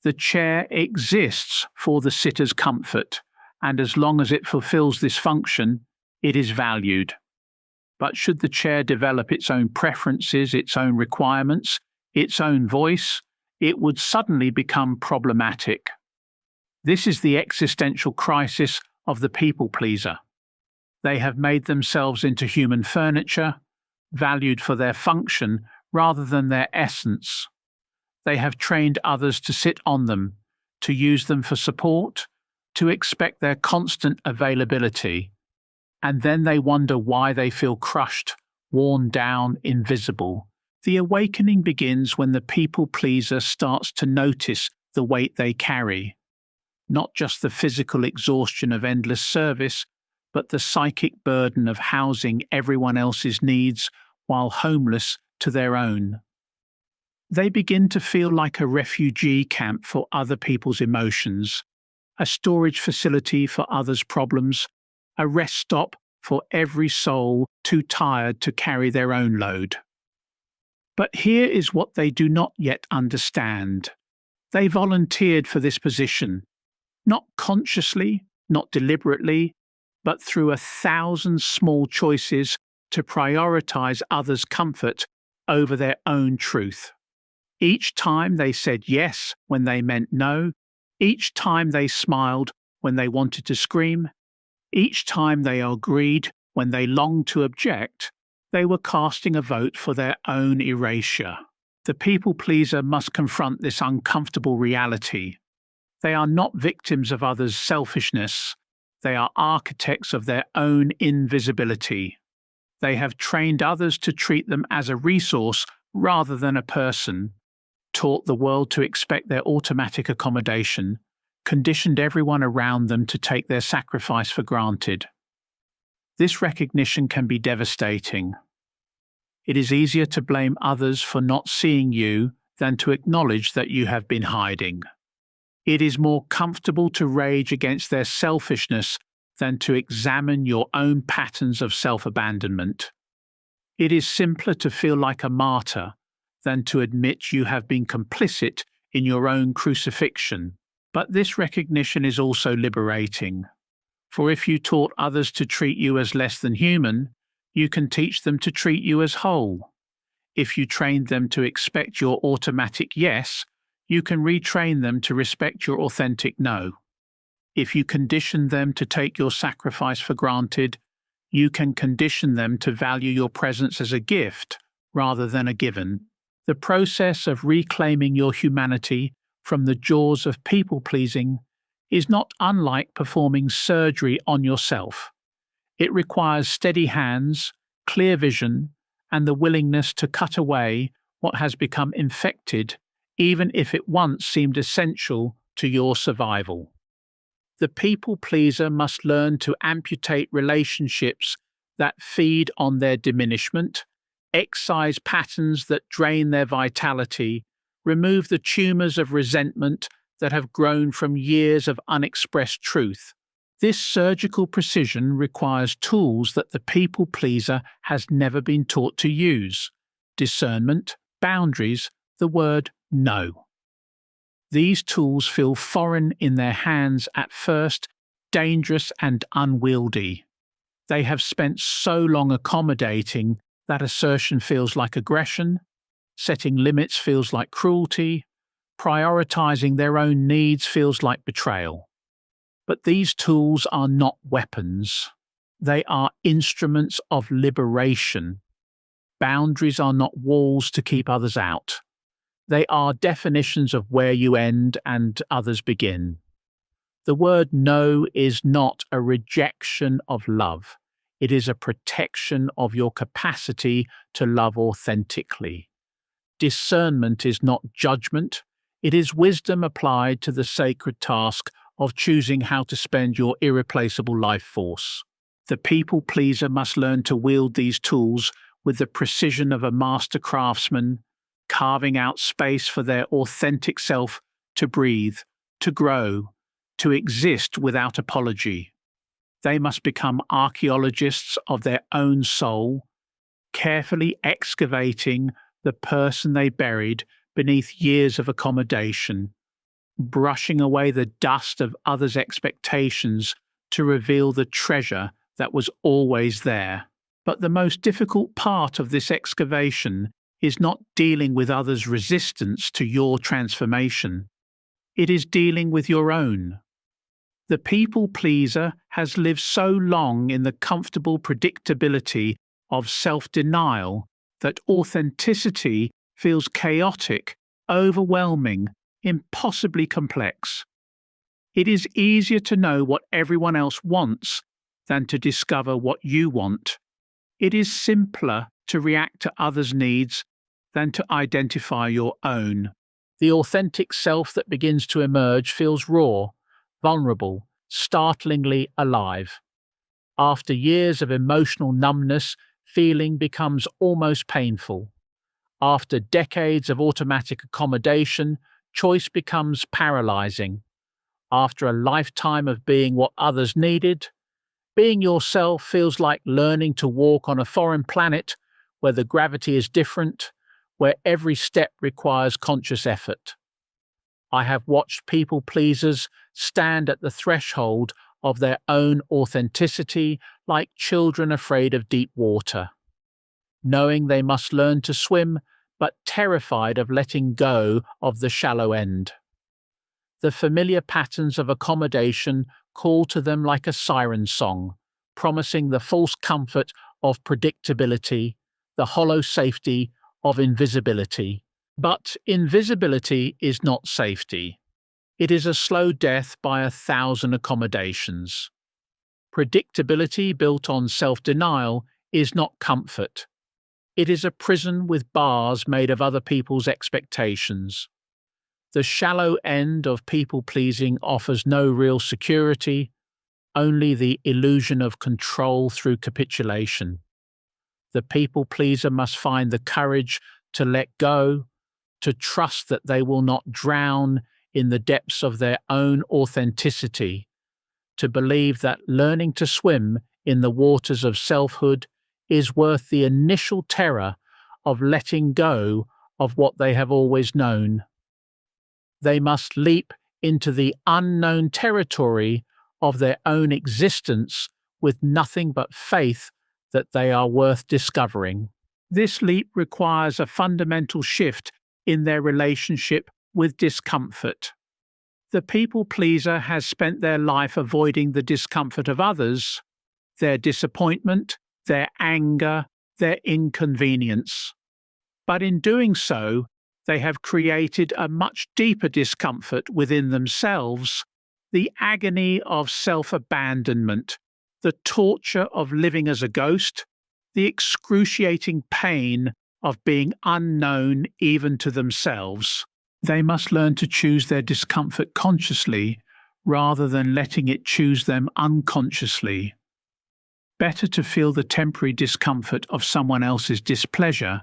The chair exists for the sitter's comfort, and as long as it fulfills this function, it is valued. But should the chair develop its own preferences, its own requirements, its own voice, it would suddenly become problematic. This is the existential crisis of the people pleaser. They have made themselves into human furniture, valued for their function rather than their essence. They have trained others to sit on them, to use them for support, to expect their constant availability, and then they wonder why they feel crushed, worn down, invisible. The awakening begins when the people pleaser starts to notice the weight they carry, not just the physical exhaustion of endless service, but the psychic burden of housing everyone else's needs while homeless to their own. They begin to feel like a refugee camp for other people's emotions, a storage facility for others' problems, a rest stop for every soul too tired to carry their own load. But here is what they do not yet understand. They volunteered for this position, not consciously, not deliberately, but through 1,000 small choices to prioritize others' comfort over their own truth. Each time they said yes when they meant no, each time they smiled when they wanted to scream, each time they agreed when they longed to object, they were casting a vote for their own erasure. The people pleaser must confront this uncomfortable reality. They are not victims of others' selfishness. They are architects of their own invisibility. They have trained others to treat them as a resource rather than a person, taught the world to expect their automatic accommodation, conditioned everyone around them to take their sacrifice for granted. This recognition can be devastating. It is easier to blame others for not seeing you than to acknowledge that you have been hiding. It is more comfortable to rage against their selfishness than to examine your own patterns of self-abandonment. It is simpler to feel like a martyr than to admit you have been complicit in your own crucifixion. But this recognition is also liberating. For if you taught others to treat you as less than human, you can teach them to treat you as whole. If you trained them to expect your automatic yes, you can retrain them to respect your authentic no. If you condition them to take your sacrifice for granted, you can condition them to value your presence as a gift rather than a given. The process of reclaiming your humanity from the jaws of people-pleasing is not unlike performing surgery on yourself. It requires steady hands, clear vision, and the willingness to cut away what has become infected, even if it once seemed essential to your survival. The people-pleaser must learn to amputate relationships that feed on their diminishment, excise patterns that drain their vitality, remove the tumors of resentment that have grown from years of unexpressed truth. This surgical precision requires tools that the people-pleaser has never been taught to use: discernment, boundaries, the word no. These tools feel foreign in their hands at first, dangerous and unwieldy. They have spent so long accommodating that assertion feels like aggression, setting limits feels like cruelty, prioritizing their own needs feels like betrayal. But these tools are not weapons. They are instruments of liberation. Boundaries are not walls to keep others out. They are definitions of where you end and others begin. The word no is not a rejection of love. It is a protection of your capacity to love authentically. Discernment is not judgment. It is wisdom applied to the sacred task of choosing how to spend your irreplaceable life force. The people-pleaser must learn to wield these tools with the precision of a master craftsman, carving out space for their authentic self to breathe, to grow, to exist without apology. They must become archaeologists of their own soul, carefully excavating the person they buried beneath years of accommodation, brushing away the dust of others' expectations to reveal the treasure that was always there. But the most difficult part of this excavation is not dealing with others' resistance to your transformation. It is dealing with your own. The people-pleaser has lived so long in the comfortable predictability of self-denial that authenticity feels chaotic, overwhelming, impossibly complex. It is easier to know what everyone else wants than to discover what you want. It is simpler to react to others' needs than to identify your own. The authentic self that begins to emerge feels raw, vulnerable, startlingly alive. After years of emotional numbness, feeling becomes almost painful. After decades of automatic accommodation, choice becomes paralyzing. After a lifetime of being what others needed, being yourself feels like learning to walk on a foreign planet where the gravity is different, where every step requires conscious effort. I have watched people-pleasers stand at the threshold of their own authenticity like children afraid of deep water, knowing they must learn to swim but terrified of letting go of the shallow end. The familiar patterns of accommodation call to them like a siren song, promising the false comfort of predictability, the hollow safety of invisibility. But invisibility is not safety. It is a slow death by 1,000 accommodations. Predictability built on self-denial is not comfort. It is a prison with bars made of other people's expectations. The shallow end of people-pleasing offers no real security, only the illusion of control through capitulation. The people-pleaser must find the courage to let go, to trust that they will not drown in the depths of their own authenticity, to believe that learning to swim in the waters of selfhood is worth the initial terror of letting go of what they have always known. They must leap into the unknown territory of their own existence with nothing but faith that they are worth discovering. This leap requires a fundamental shift in their relationship with discomfort. The people pleaser has spent their life avoiding the discomfort of others, their disappointment, their anger, their inconvenience. But in doing so, they have created a much deeper discomfort within themselves, the agony of self-abandonment, the torture of living as a ghost, the excruciating pain of being unknown even to themselves. They must learn to choose their discomfort consciously rather than letting it choose them unconsciously. Better to feel the temporary discomfort of someone else's displeasure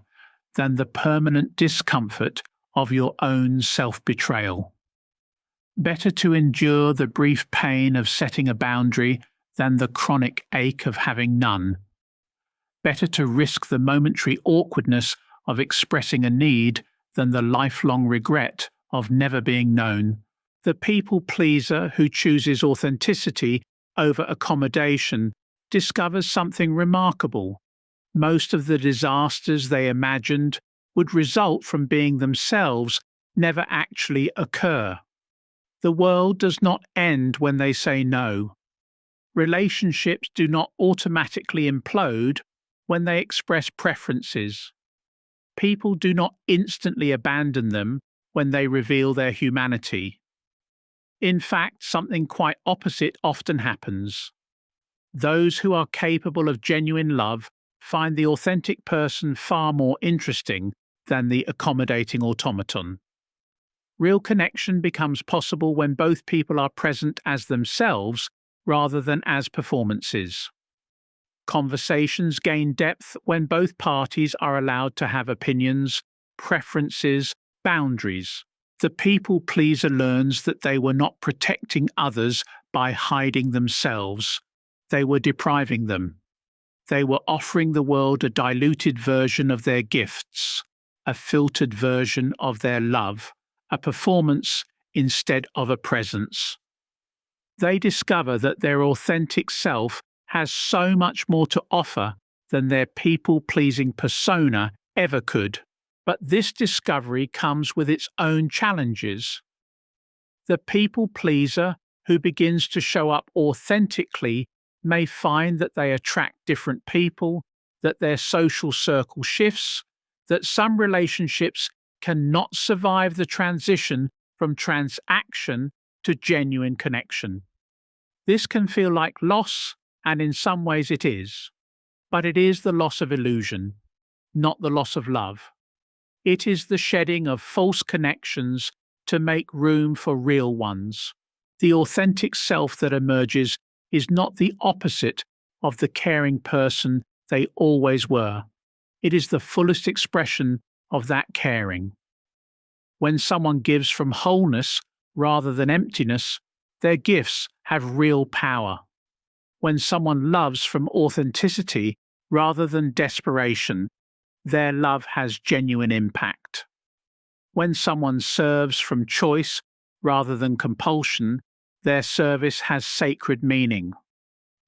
than the permanent discomfort of your own self-betrayal. Better to endure the brief pain of setting a boundary than the chronic ache of having none. Better to risk the momentary awkwardness of expressing a need than the lifelong regret of never being known. The people pleaser who chooses authenticity over accommodation discovers something remarkable. Most of the disasters they imagined would result from being themselves never actually occur. The world does not end when they say no. Relationships do not automatically implode when they express preferences. People do not instantly abandon them when they reveal their humanity. In fact, something quite opposite often happens. Those who are capable of genuine love find the authentic person far more interesting than the accommodating automaton. Real connection becomes possible when both people are present as themselves rather than as performances. Conversations gain depth when both parties are allowed to have opinions, preferences, boundaries. The people pleaser learns that they were not protecting others by hiding themselves. They were depriving them. They were offering the world a diluted version of their gifts, a filtered version of their love, a performance instead of a presence. They discover that their authentic self has so much more to offer than their people-pleasing persona ever could. But this discovery comes with its own challenges. The people pleaser who begins to show up authentically may find that they attract different people, that their social circle shifts, that some relationships cannot survive the transition from transaction to genuine connection. This can feel like loss, and in some ways it is. But it is the loss of illusion, not the loss of love. It is the shedding of false connections to make room for real ones. The authentic self that emerges is not the opposite of the caring person they always were. It is the fullest expression of that caring. When someone gives from wholeness rather than emptiness, their gifts have real power. When someone loves from authenticity rather than desperation, their love has genuine impact. When someone serves from choice rather than compulsion, their service has sacred meaning.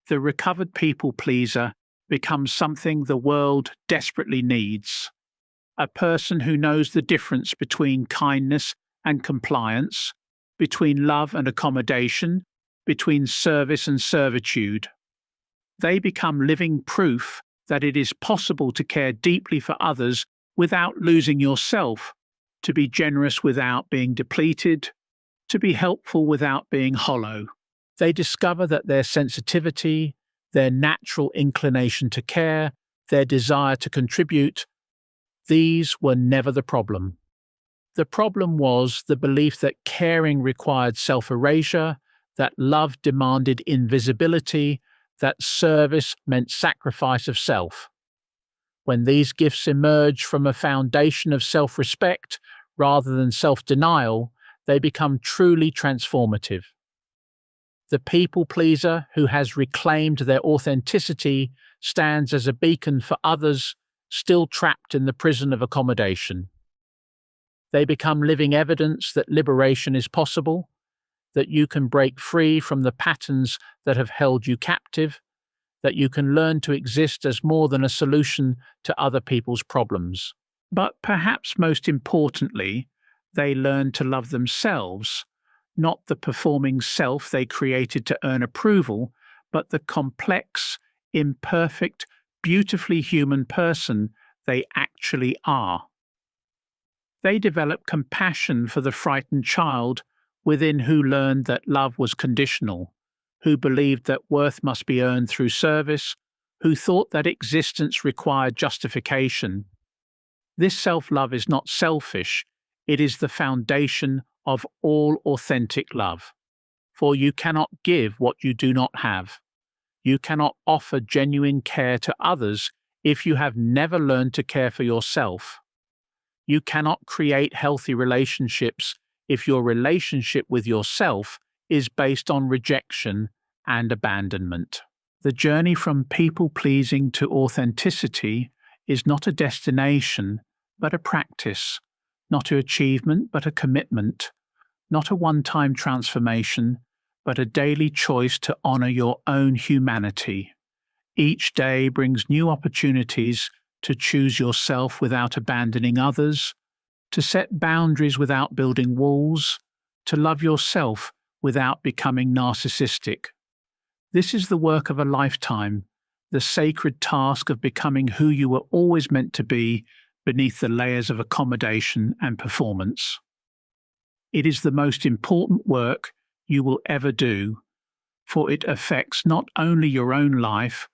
The recovered people pleaser becomes something the world desperately needs. A person who knows the difference between kindness and compliance, between love and accommodation, between service and servitude. They become living proof that it is possible to care deeply for others without losing yourself, to be generous without being depleted, to be helpful without being hollow. They discover that their sensitivity, their natural inclination to care, their desire to contribute, these were never the problem. The problem was the belief that caring required self-erasure, that love demanded invisibility, that service meant sacrifice of self. When these gifts emerge from a foundation of self-respect rather than self-denial, they become truly transformative. The people pleaser who has reclaimed their authenticity stands as a beacon for others still trapped in the prison of accommodation. They become living evidence that liberation is possible, that you can break free from the patterns that have held you captive, that you can learn to exist as more than a solution to other people's problems. But perhaps most importantly, they learn to love themselves, not the performing self they created to earn approval, but the complex, imperfect, beautifully human person they actually are. They develop compassion for the frightened child within who learned that love was conditional, who believed that worth must be earned through service, who thought that existence required justification. This self-love is not selfish, it is the foundation of all authentic love. For you cannot give what you do not have. You cannot offer genuine care to others if you have never learned to care for yourself. You cannot create healthy relationships if your relationship with yourself is based on rejection and abandonment. The journey from people-pleasing to authenticity is not a destination, but a practice, not an achievement, but a commitment, not a one-time transformation, but a daily choice to honor your own humanity. Each day brings new opportunities to choose yourself without abandoning others, to set boundaries without building walls, to love yourself without becoming narcissistic. This is the work of a lifetime, the sacred task of becoming who you were always meant to be beneath the layers of accommodation and performance. It is the most important work you will ever do, for it affects not only your own life,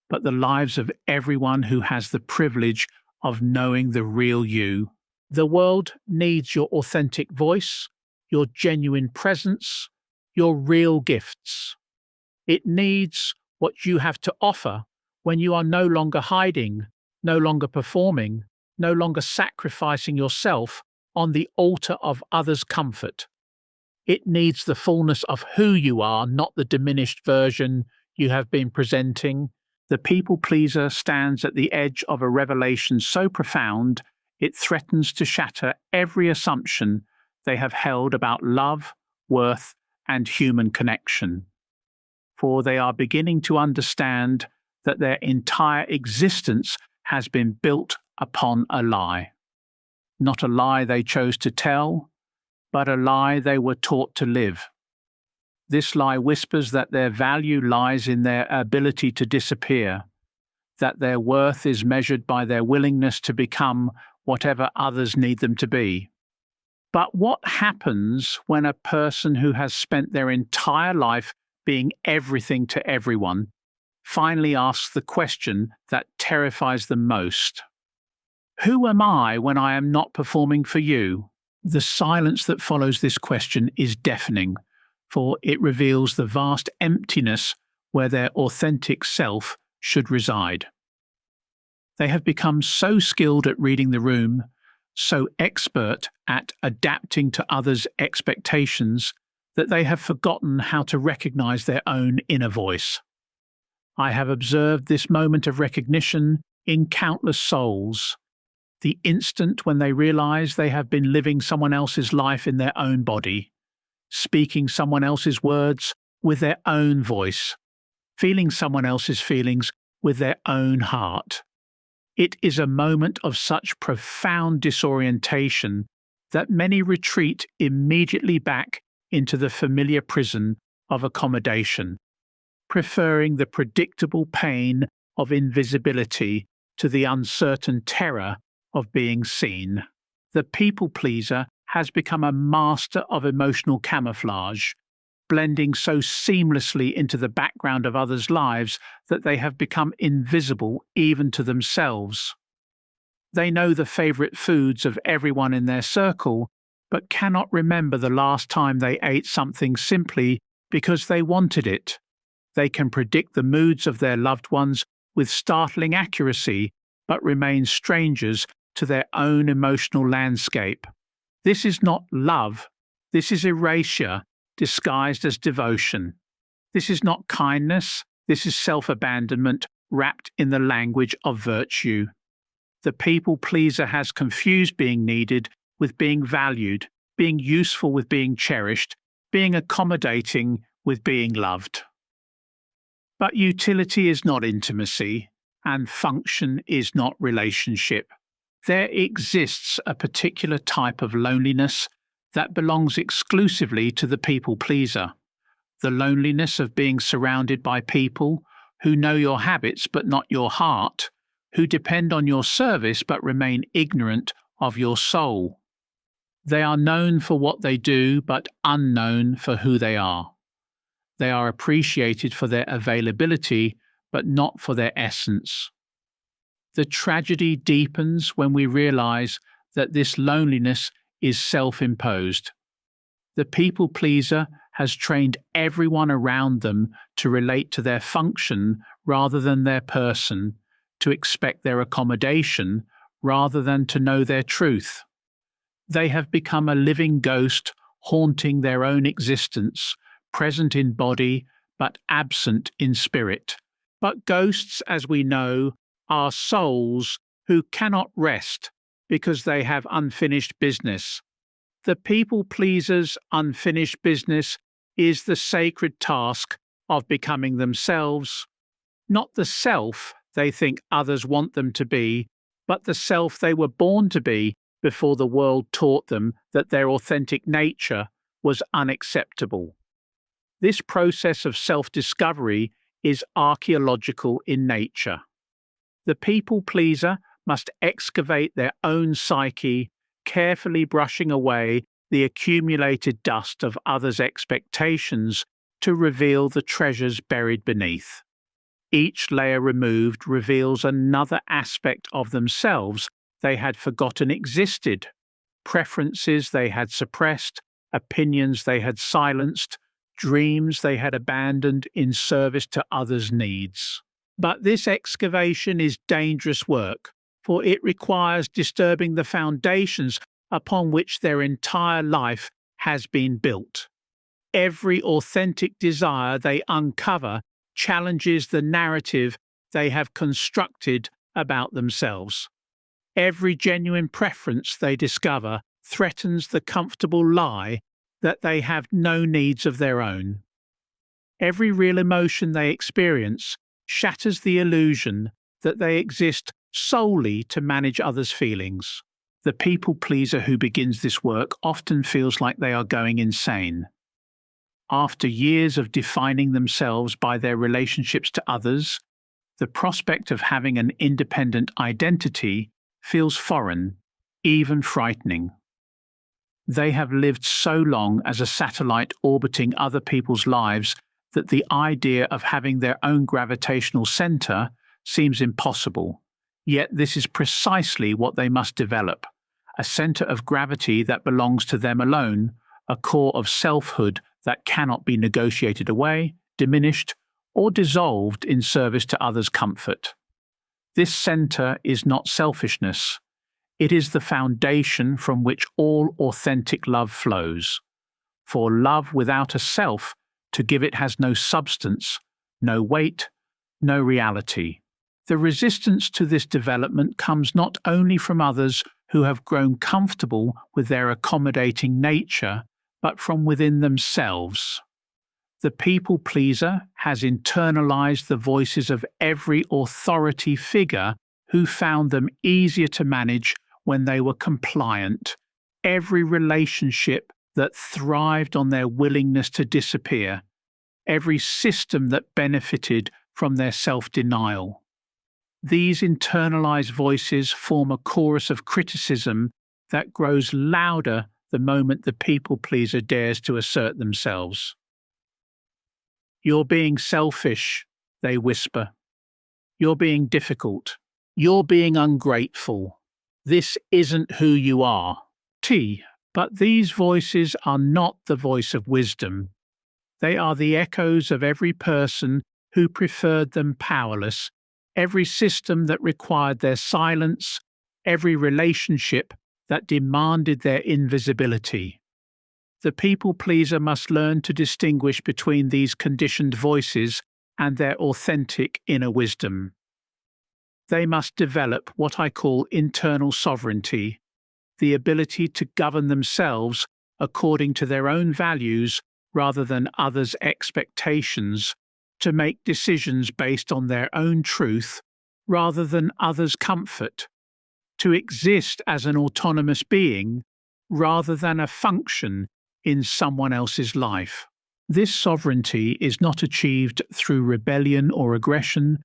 but the lives of everyone who has the privilege of knowing the real you. The world needs your authentic voice, your genuine presence, your real gifts. It needs what you have to offer when you are no longer hiding, no longer performing, no longer sacrificing yourself on the altar of others' comfort. It needs the fullness of who you are, not the diminished version you have been presenting. The people pleaser stands at the edge of a revelation so profound it threatens to shatter every assumption they have held about love, worth, and human connection. For they are beginning to understand that their entire existence has been built upon a lie. Not a lie they chose to tell, but a lie they were taught to live. This lie whispers that their value lies in their ability to disappear, that their worth is measured by their willingness to become whatever others need them to be. But what happens when a person who has spent their entire life being everything to everyone finally asks the question that terrifies them most? Who am I when I am not performing for you? The silence that follows this question is deafening, for it reveals the vast emptiness where their authentic self should reside. They have become so skilled at reading the room, so expert at adapting to others' expectations, that they have forgotten how to recognize their own inner voice. I have observed this moment of recognition in countless souls, the instant when they realize they have been living someone else's life in their own body, speaking someone else's words with their own voice, feeling someone else's feelings with their own heart. It is a moment of such profound disorientation that many retreat immediately back into the familiar prison of accommodation, preferring the predictable pain of invisibility to the uncertain terror of being seen. The people pleaser has become a master of emotional camouflage, blending so seamlessly into the background of others' lives that they have become invisible even to themselves. They know the favorite foods of everyone in their circle, but cannot remember the last time they ate something simply because they wanted it. They can predict the moods of their loved ones with startling accuracy, but remain strangers to their own emotional landscape. This is not love. This is erasure disguised as devotion. This is not kindness. This is self-abandonment wrapped in the language of virtue. The people pleaser has confused being needed with being valued, being useful with being cherished, being accommodating with being loved. But utility is not intimacy, and function is not relationship. There exists a particular type of loneliness that belongs exclusively to the people pleaser. The loneliness of being surrounded by people who know your habits but not your heart, who depend on your service but remain ignorant of your soul. They are known for what they do but unknown for who they are. They are appreciated for their availability but not for their essence. The tragedy deepens when we realize that this loneliness is self-imposed. The people pleaser has trained everyone around them to relate to their function rather than their person, to expect their accommodation rather than to know their truth. They have become a living ghost haunting their own existence, present in body but absent in spirit. But ghosts, as we know, are souls who cannot rest because they have unfinished business. The people pleaser's unfinished business is the sacred task of becoming themselves, not the self they think others want them to be, but the self they were born to be before the world taught them that their authentic nature was unacceptable. This process of self-discovery is archaeological in nature. The people pleaser must excavate their own psyche, carefully brushing away the accumulated dust of others' expectations to reveal the treasures buried beneath. Each layer removed reveals another aspect of themselves they had forgotten existed, preferences they had suppressed, opinions they had silenced, dreams they had abandoned in service to others' needs. But this excavation is dangerous work, for it requires disturbing the foundations upon which their entire life has been built. Every authentic desire they uncover challenges the narrative they have constructed about themselves. Every genuine preference they discover threatens the comfortable lie that they have no needs of their own. Every real emotion they experience shatters the illusion that they exist solely to manage others' feelings. The people pleaser who begins this work often feels like they are going insane. After years of defining themselves by their relationships to others, the prospect of having an independent identity feels foreign, even frightening. They have lived so long as a satellite orbiting other people's lives that the idea of having their own gravitational center seems impossible. Yet this is precisely what they must develop, a center of gravity that belongs to them alone, a core of selfhood that cannot be negotiated away, diminished, or dissolved in service to others' comfort. This center is not selfishness. It is the foundation from which all authentic love flows. For love without a self, to give it has no substance, no weight, no reality. The resistance to this development comes not only from others who have grown comfortable with their accommodating nature, but from within themselves. The people pleaser has internalized the voices of every authority figure who found them easier to manage when they were compliant, every relationship that thrived on their willingness to disappear, every system that benefited from their self-denial. These internalized voices form a chorus of criticism that grows louder the moment the people pleaser dares to assert themselves. "You're being selfish," they whisper. "You're being difficult. You're being ungrateful. This isn't who you are." But these voices are not the voice of wisdom. They are the echoes of every person who preferred them powerless, every system that required their silence, every relationship that demanded their invisibility. The people pleaser must learn to distinguish between these conditioned voices and their authentic inner wisdom. They must develop what I call internal sovereignty, the ability to govern themselves according to their own values rather than others' expectations, to make decisions based on their own truth rather than others' comfort, to exist as an autonomous being rather than a function in someone else's life. This sovereignty is not achieved through rebellion or aggression,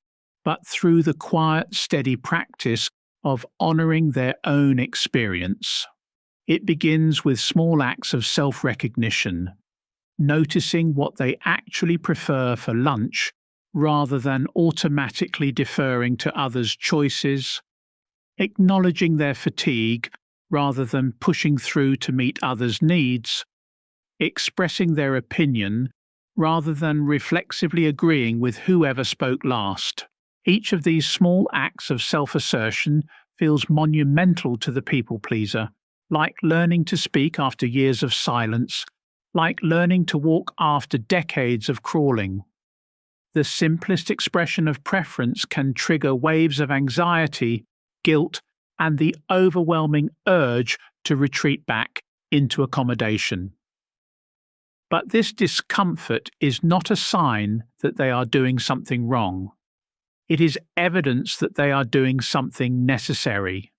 but through the quiet, steady practice of honoring their own experience. It begins with small acts of self-recognition, noticing what they actually prefer for lunch rather than automatically deferring to others' choices, acknowledging their fatigue rather than pushing through to meet others' needs, expressing their opinion rather than reflexively agreeing with whoever spoke last. Each of these small acts of self-assertion feels monumental to the people-pleaser, like learning to speak after years of silence, like learning to walk after decades of crawling. The simplest expression of preference can trigger waves of anxiety, guilt, and the overwhelming urge to retreat back into accommodation. But this discomfort is not a sign that they are doing something wrong. It is evidence that they are doing something necessary.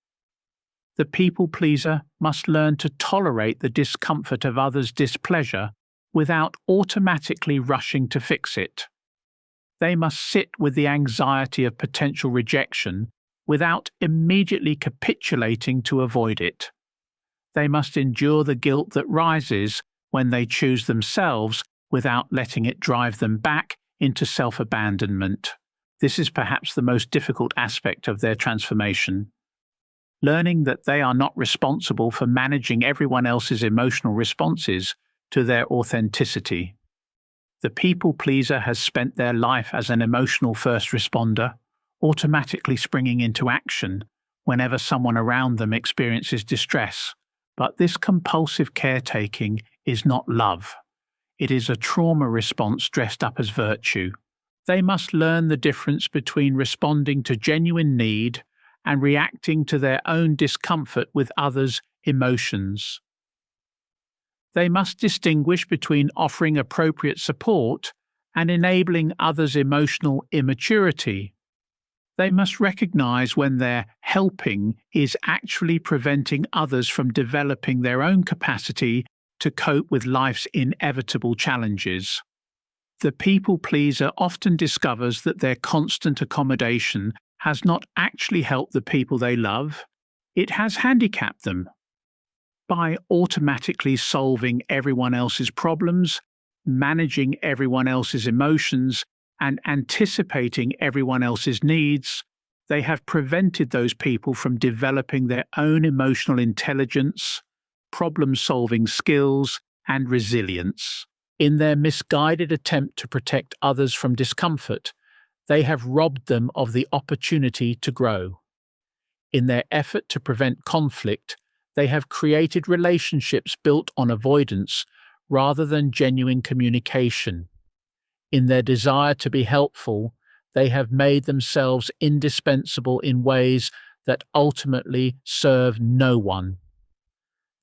The people-pleaser must learn to tolerate the discomfort of others' displeasure without automatically rushing to fix it. They must sit with the anxiety of potential rejection without immediately capitulating to avoid it. They must endure the guilt that rises when they choose themselves without letting it drive them back into self-abandonment. This is perhaps the most difficult aspect of their transformation. Learning that they are not responsible for managing everyone else's emotional responses to their authenticity. The people-pleaser has spent their life as an emotional first responder, automatically springing into action whenever someone around them experiences distress. But this compulsive caretaking is not love. It is a trauma response dressed up as virtue. They must learn the difference between responding to genuine need and reacting to their own discomfort with others' emotions. They must distinguish between offering appropriate support and enabling others' emotional immaturity. They must recognize when their helping is actually preventing others from developing their own capacity to cope with life's inevitable challenges. The people-pleaser often discovers that their constant accommodation has not actually helped the people they love, it has handicapped them. By automatically solving everyone else's problems, managing everyone else's emotions, and anticipating everyone else's needs, they have prevented those people from developing their own emotional intelligence, problem-solving skills, and resilience. In their misguided attempt to protect others from discomfort, they have robbed them of the opportunity to grow. In their effort to prevent conflict, they have created relationships built on avoidance rather than genuine communication. In their desire to be helpful, they have made themselves indispensable in ways that ultimately serve no one.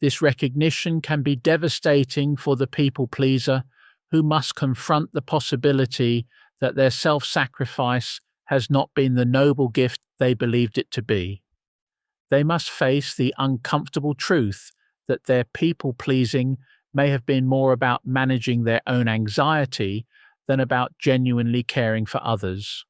This recognition can be devastating for the people-pleaser who must confront the possibility that their self-sacrifice has not been the noble gift they believed it to be. They must face the uncomfortable truth that their people-pleasing may have been more about managing their own anxiety than about genuinely caring for others.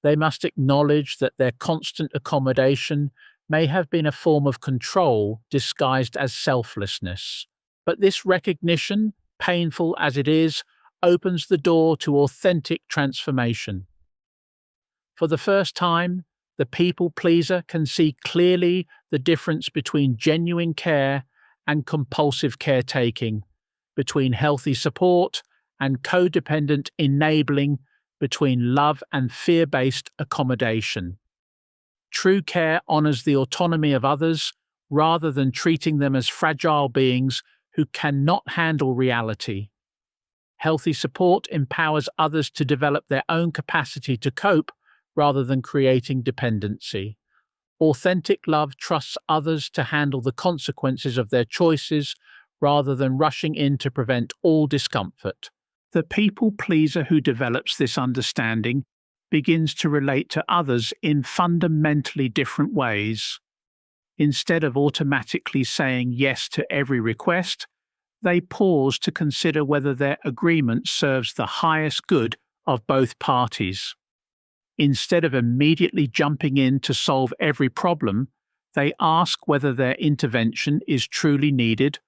They must acknowledge that their constant accommodation may have been a form of control disguised as selflessness. But this recognition, painful as it is, opens the door to authentic transformation. For the first time, the people-pleaser can see clearly the difference between genuine care and compulsive caretaking, between healthy support and codependent enabling, between love and fear-based accommodation. True care honors the autonomy of others rather than treating them as fragile beings who cannot handle reality. Healthy support empowers others to develop their own capacity to cope rather than creating dependency. Authentic love trusts others to handle the consequences of their choices rather than rushing in to prevent all discomfort. The people pleaser who develops this understanding begins to relate to others in fundamentally different ways. Instead of automatically saying yes to every request, they pause to consider whether their agreement serves the highest good of both parties. Instead of immediately jumping in to solve every problem, they ask whether their intervention is truly needed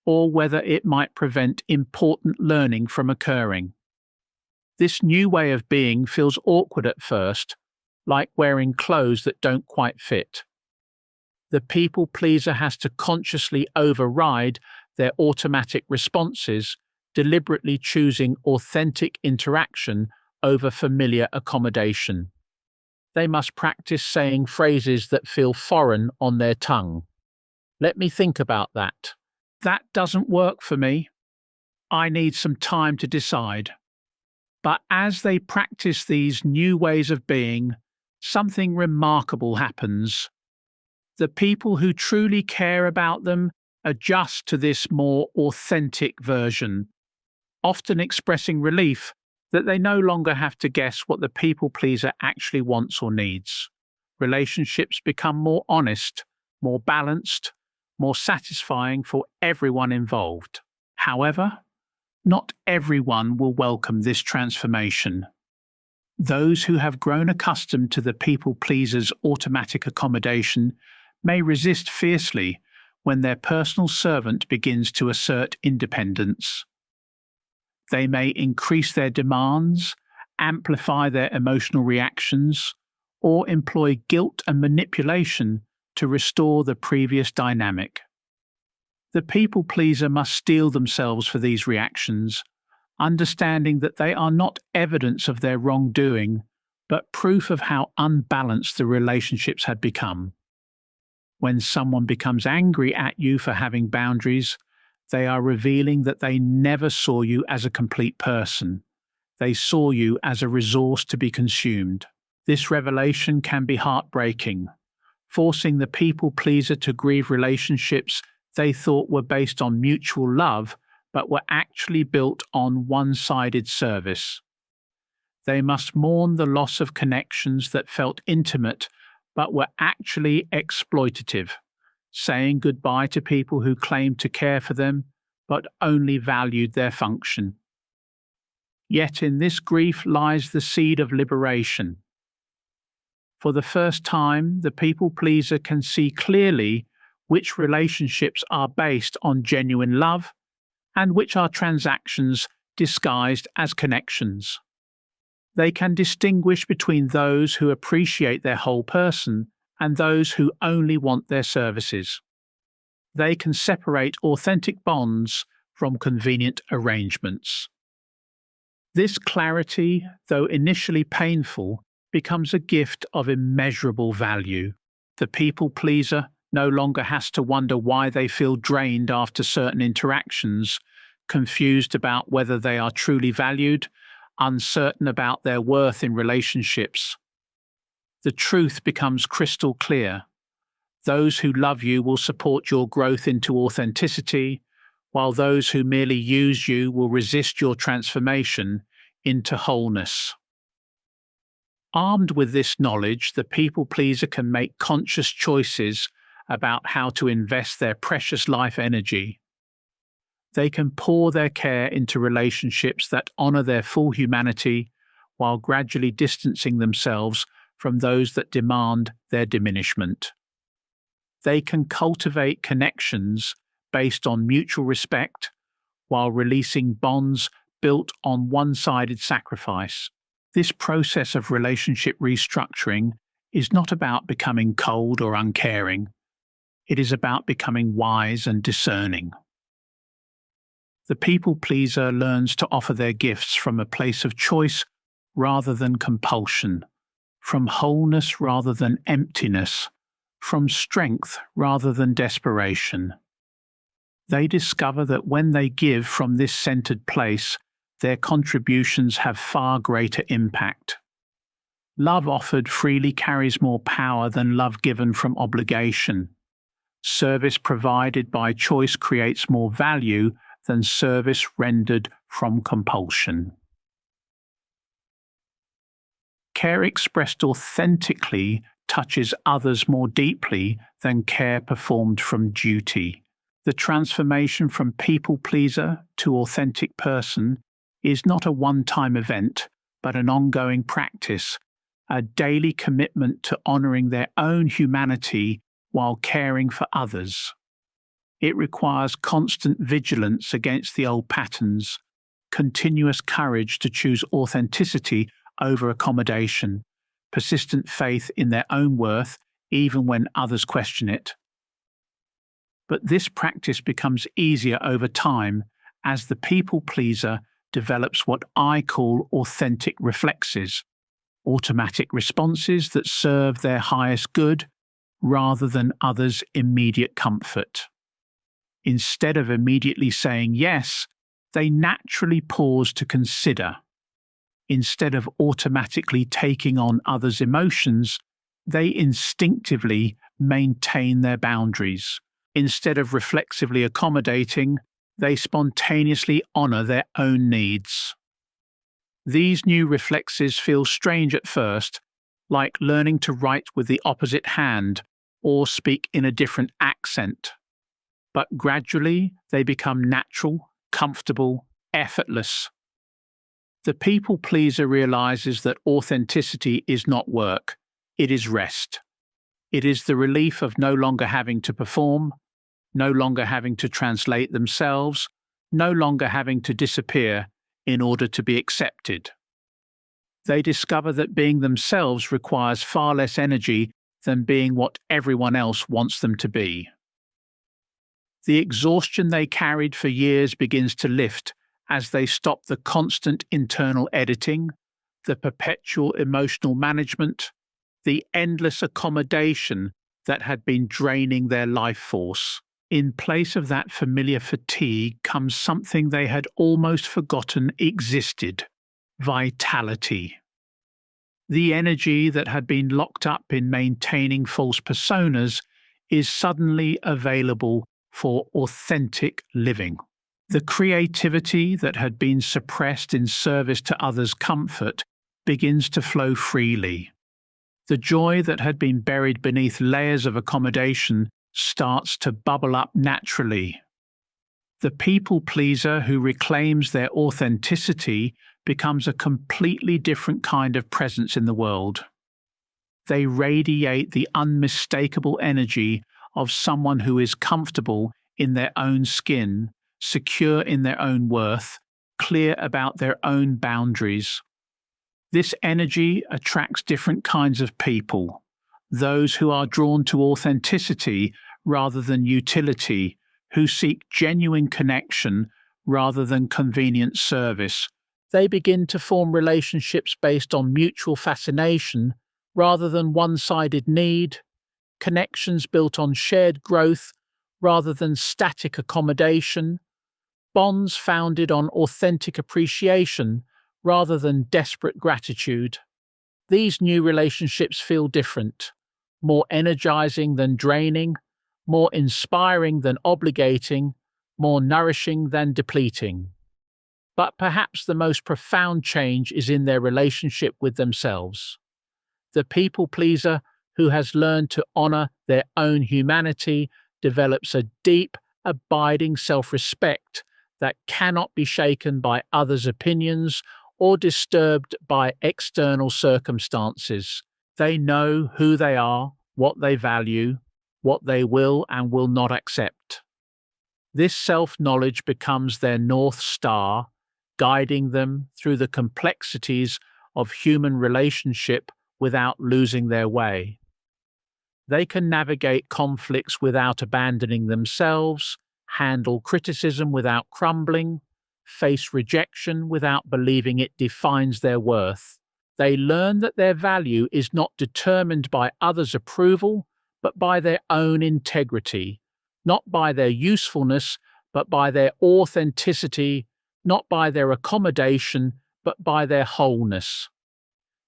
or whether it might prevent important learning from occurring. This new way of being feels awkward at first, like wearing clothes that don't quite fit. The people pleaser has to consciously override their automatic responses, deliberately choosing authentic interaction over familiar accommodation. They must practice saying phrases that feel foreign on their tongue. Let me think about that. That doesn't work for me. I need some time to decide. But as they practice these new ways of being, something remarkable happens. The people who truly care about them adjust to this more authentic version, often expressing relief that they no longer have to guess what the people pleaser actually wants or needs. Relationships become more honest, more balanced, more satisfying for everyone involved. However, not everyone will welcome this transformation. Those who have grown accustomed to the people pleaser's automatic accommodation may resist fiercely when their personal servant begins to assert independence. They may increase their demands, amplify their emotional reactions, or employ guilt and manipulation to restore the previous dynamic. The people pleaser must steel themselves for these reactions, understanding that they are not evidence of their wrongdoing, but proof of how unbalanced the relationships had become. When someone becomes angry at you for having boundaries, they are revealing that they never saw you as a complete person. They saw you as a resource to be consumed. This revelation can be heartbreaking, forcing the people pleaser to grieve relationships they thought were based on mutual love, but were actually built on one-sided service. They must mourn the loss of connections that felt intimate but were actually exploitative, saying goodbye to people who claimed to care for them but only valued their function. Yet in this grief lies the seed of liberation. For the first time, the people pleaser can see clearly which relationships are based on genuine love and which are transactions disguised as connections. They can distinguish between those who appreciate their whole person and those who only want their services. They can separate authentic bonds from convenient arrangements. This clarity, though initially painful, becomes a gift of immeasurable value. The people pleaser no longer has to wonder why they feel drained after certain interactions, confused about whether they are truly valued, uncertain about their worth in relationships. The truth becomes crystal clear. Those who love you will support your growth into authenticity, while those who merely use you will resist your transformation into wholeness. Armed with this knowledge, the people pleaser can make conscious choices about how to invest their precious life energy. They can pour their care into relationships that honor their full humanity while gradually distancing themselves from those that demand their diminishment. They can cultivate connections based on mutual respect while releasing bonds built on one-sided sacrifice. This process of relationship restructuring is not about becoming cold or uncaring. It is about becoming wise and discerning. The people pleaser learns to offer their gifts from a place of choice rather than compulsion, from wholeness rather than emptiness, from strength rather than desperation. They discover that when they give from this centered place, their contributions have far greater impact. Love offered freely carries more power than love given from obligation. Service provided by choice creates more value than service rendered from compulsion. Care expressed authentically touches others more deeply than care performed from duty. The transformation from people pleaser to authentic person is not a one-time event, but an ongoing practice, a daily commitment to honoring their own humanity while caring for others. It requires constant vigilance against the old patterns, continuous courage to choose authenticity over accommodation, persistent faith in their own worth even when others question it. But this practice becomes easier over time as the people pleaser develops what I call authentic reflexes, automatic responses that serve their highest good rather than others' immediate comfort. Instead of immediately saying yes, they naturally pause to consider. Instead of automatically taking on others' emotions, they instinctively maintain their boundaries. Instead of reflexively accommodating, they spontaneously honor their own needs. These new reflexes feel strange at first, like learning to write with the opposite hand or speak in a different accent. But gradually they become natural, comfortable, effortless. The people pleaser realizes that authenticity is not work, it is rest. It is the relief of no longer having to perform, no longer having to translate themselves, no longer having to disappear in order to be accepted. They discover that being themselves requires far less energy than being what everyone else wants them to be. The exhaustion they carried for years begins to lift as they stop the constant internal editing, the perpetual emotional management, the endless accommodation that had been draining their life force. In place of that familiar fatigue comes something they had almost forgotten existed: vitality. The energy that had been locked up in maintaining false personas is suddenly available for authentic living. The creativity that had been suppressed in service to others' comfort begins to flow freely. The joy that had been buried beneath layers of accommodation starts to bubble up naturally. The people pleaser who reclaims their authenticity becomes a completely different kind of presence in the world. They radiate the unmistakable energy of someone who is comfortable in their own skin, secure in their own worth, clear about their own boundaries. This energy attracts different kinds of people, those who are drawn to authenticity rather than utility, who seek genuine connection rather than convenient service. They begin to form relationships based on mutual fascination rather than one-sided need, connections built on shared growth rather than static accommodation, bonds founded on authentic appreciation rather than desperate gratitude. These new relationships feel different, more energizing than draining, more inspiring than obligating, more nourishing than depleting. But perhaps the most profound change is in their relationship with themselves. The people pleaser who has learned to honor their own humanity develops a deep, abiding self-respect that cannot be shaken by others' opinions or disturbed by external circumstances. They know who they are, what they value, what they will and will not accept. This self-knowledge becomes their North Star, guiding them through the complexities of human relationship without losing their way. They can navigate conflicts without abandoning themselves, handle criticism without crumbling, face rejection without believing it defines their worth. They learn that their value is not determined by others' approval, but by their own integrity, not by their usefulness, but by their authenticity, not by their accommodation, but by their wholeness.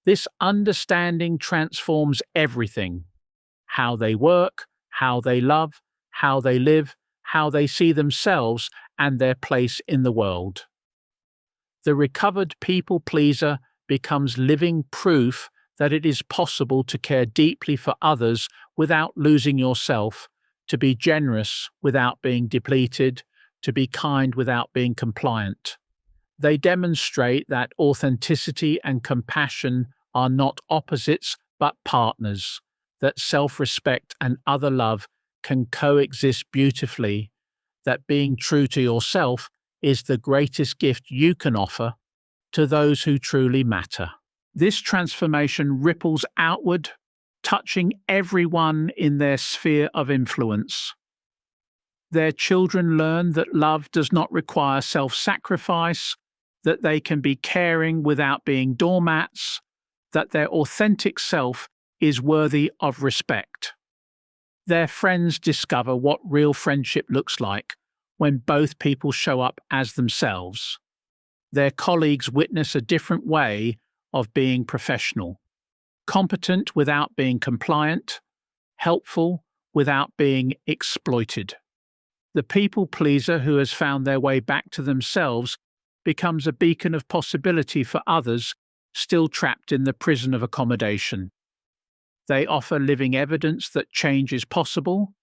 This understanding transforms everything: how they work, how they love, how they live, how they see themselves and their place in the world. The recovered people pleaser becomes living proof that it is possible to care deeply for others without losing yourself, to be generous without being depleted, to be kind without being compliant. They demonstrate that authenticity and compassion are not opposites but partners, that self-respect and other love can coexist beautifully, that being true to yourself is the greatest gift you can offer to those who truly matter. This transformation ripples outward, touching everyone in their sphere of influence. Their children learn that love does not require self-sacrifice, that they can be caring without being doormats, that their authentic self is worthy of respect. Their friends discover what real friendship looks like when both people show up as themselves. Their colleagues witness a different way of being professional, competent without being compliant, helpful without being exploited. The people pleaser who has found their way back to themselves becomes a beacon of possibility for others still trapped in the prison of accommodation. They offer living evidence that change is possible,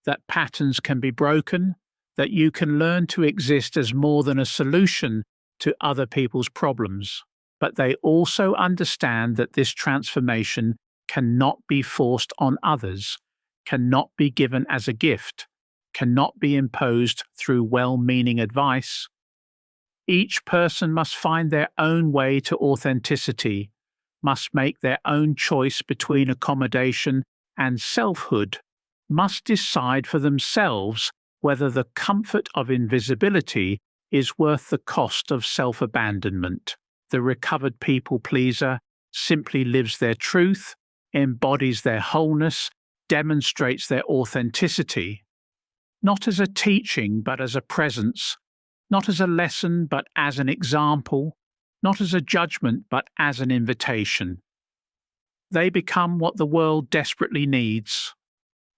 that patterns can be broken, that you can learn to exist as more than a solution to other people's problems. But they also understand that this transformation cannot be forced on others, cannot be given as a gift, cannot be imposed through well-meaning advice. Each person must find their own way to authenticity, must make their own choice between accommodation and selfhood, must decide for themselves whether the comfort of invisibility is worth the cost of self-abandonment. The recovered people pleaser simply lives their truth, embodies their wholeness, demonstrates their authenticity, not as a teaching but as a presence, not as a lesson but as an example, not as a judgment but as an invitation. They become what the world desperately needs: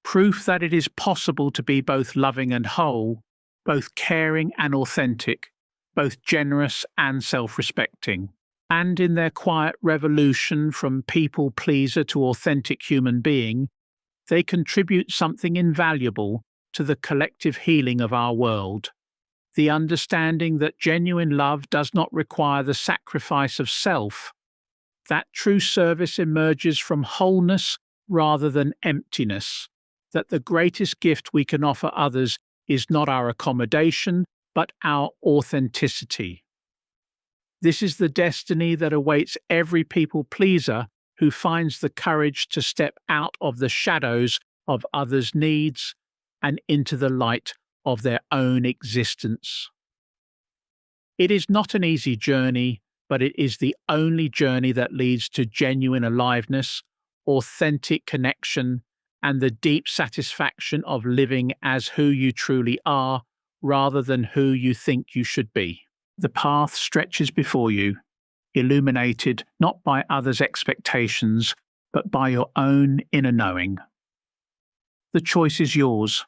proof that it is possible to be both loving and whole, both caring and authentic, both generous and self-respecting. And in their quiet revolution from people pleaser to authentic human being, they contribute something invaluable to the collective healing of our world. The understanding that genuine love does not require the sacrifice of self, that true service emerges from wholeness rather than emptiness, that the greatest gift we can offer others is not our accommodation, but our authenticity. This is the destiny that awaits every people pleaser who finds the courage to step out of the shadows of others' needs and into the light of their own existence. It is not an easy journey, but it is the only journey that leads to genuine aliveness, authentic connection, and the deep satisfaction of living as who you truly are rather than who you think you should be. The path stretches before you, illuminated not by others' expectations, but by your own inner knowing. The choice is yours.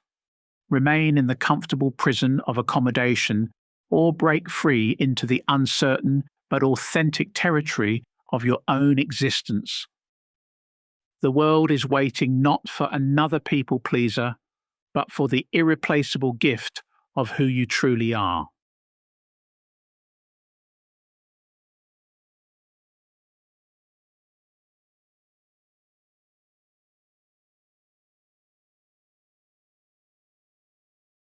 Remain in the comfortable prison of accommodation or break free into the uncertain but authentic territory of your own existence. The world is waiting not for another people pleaser, but for the irreplaceable gift of who you truly are.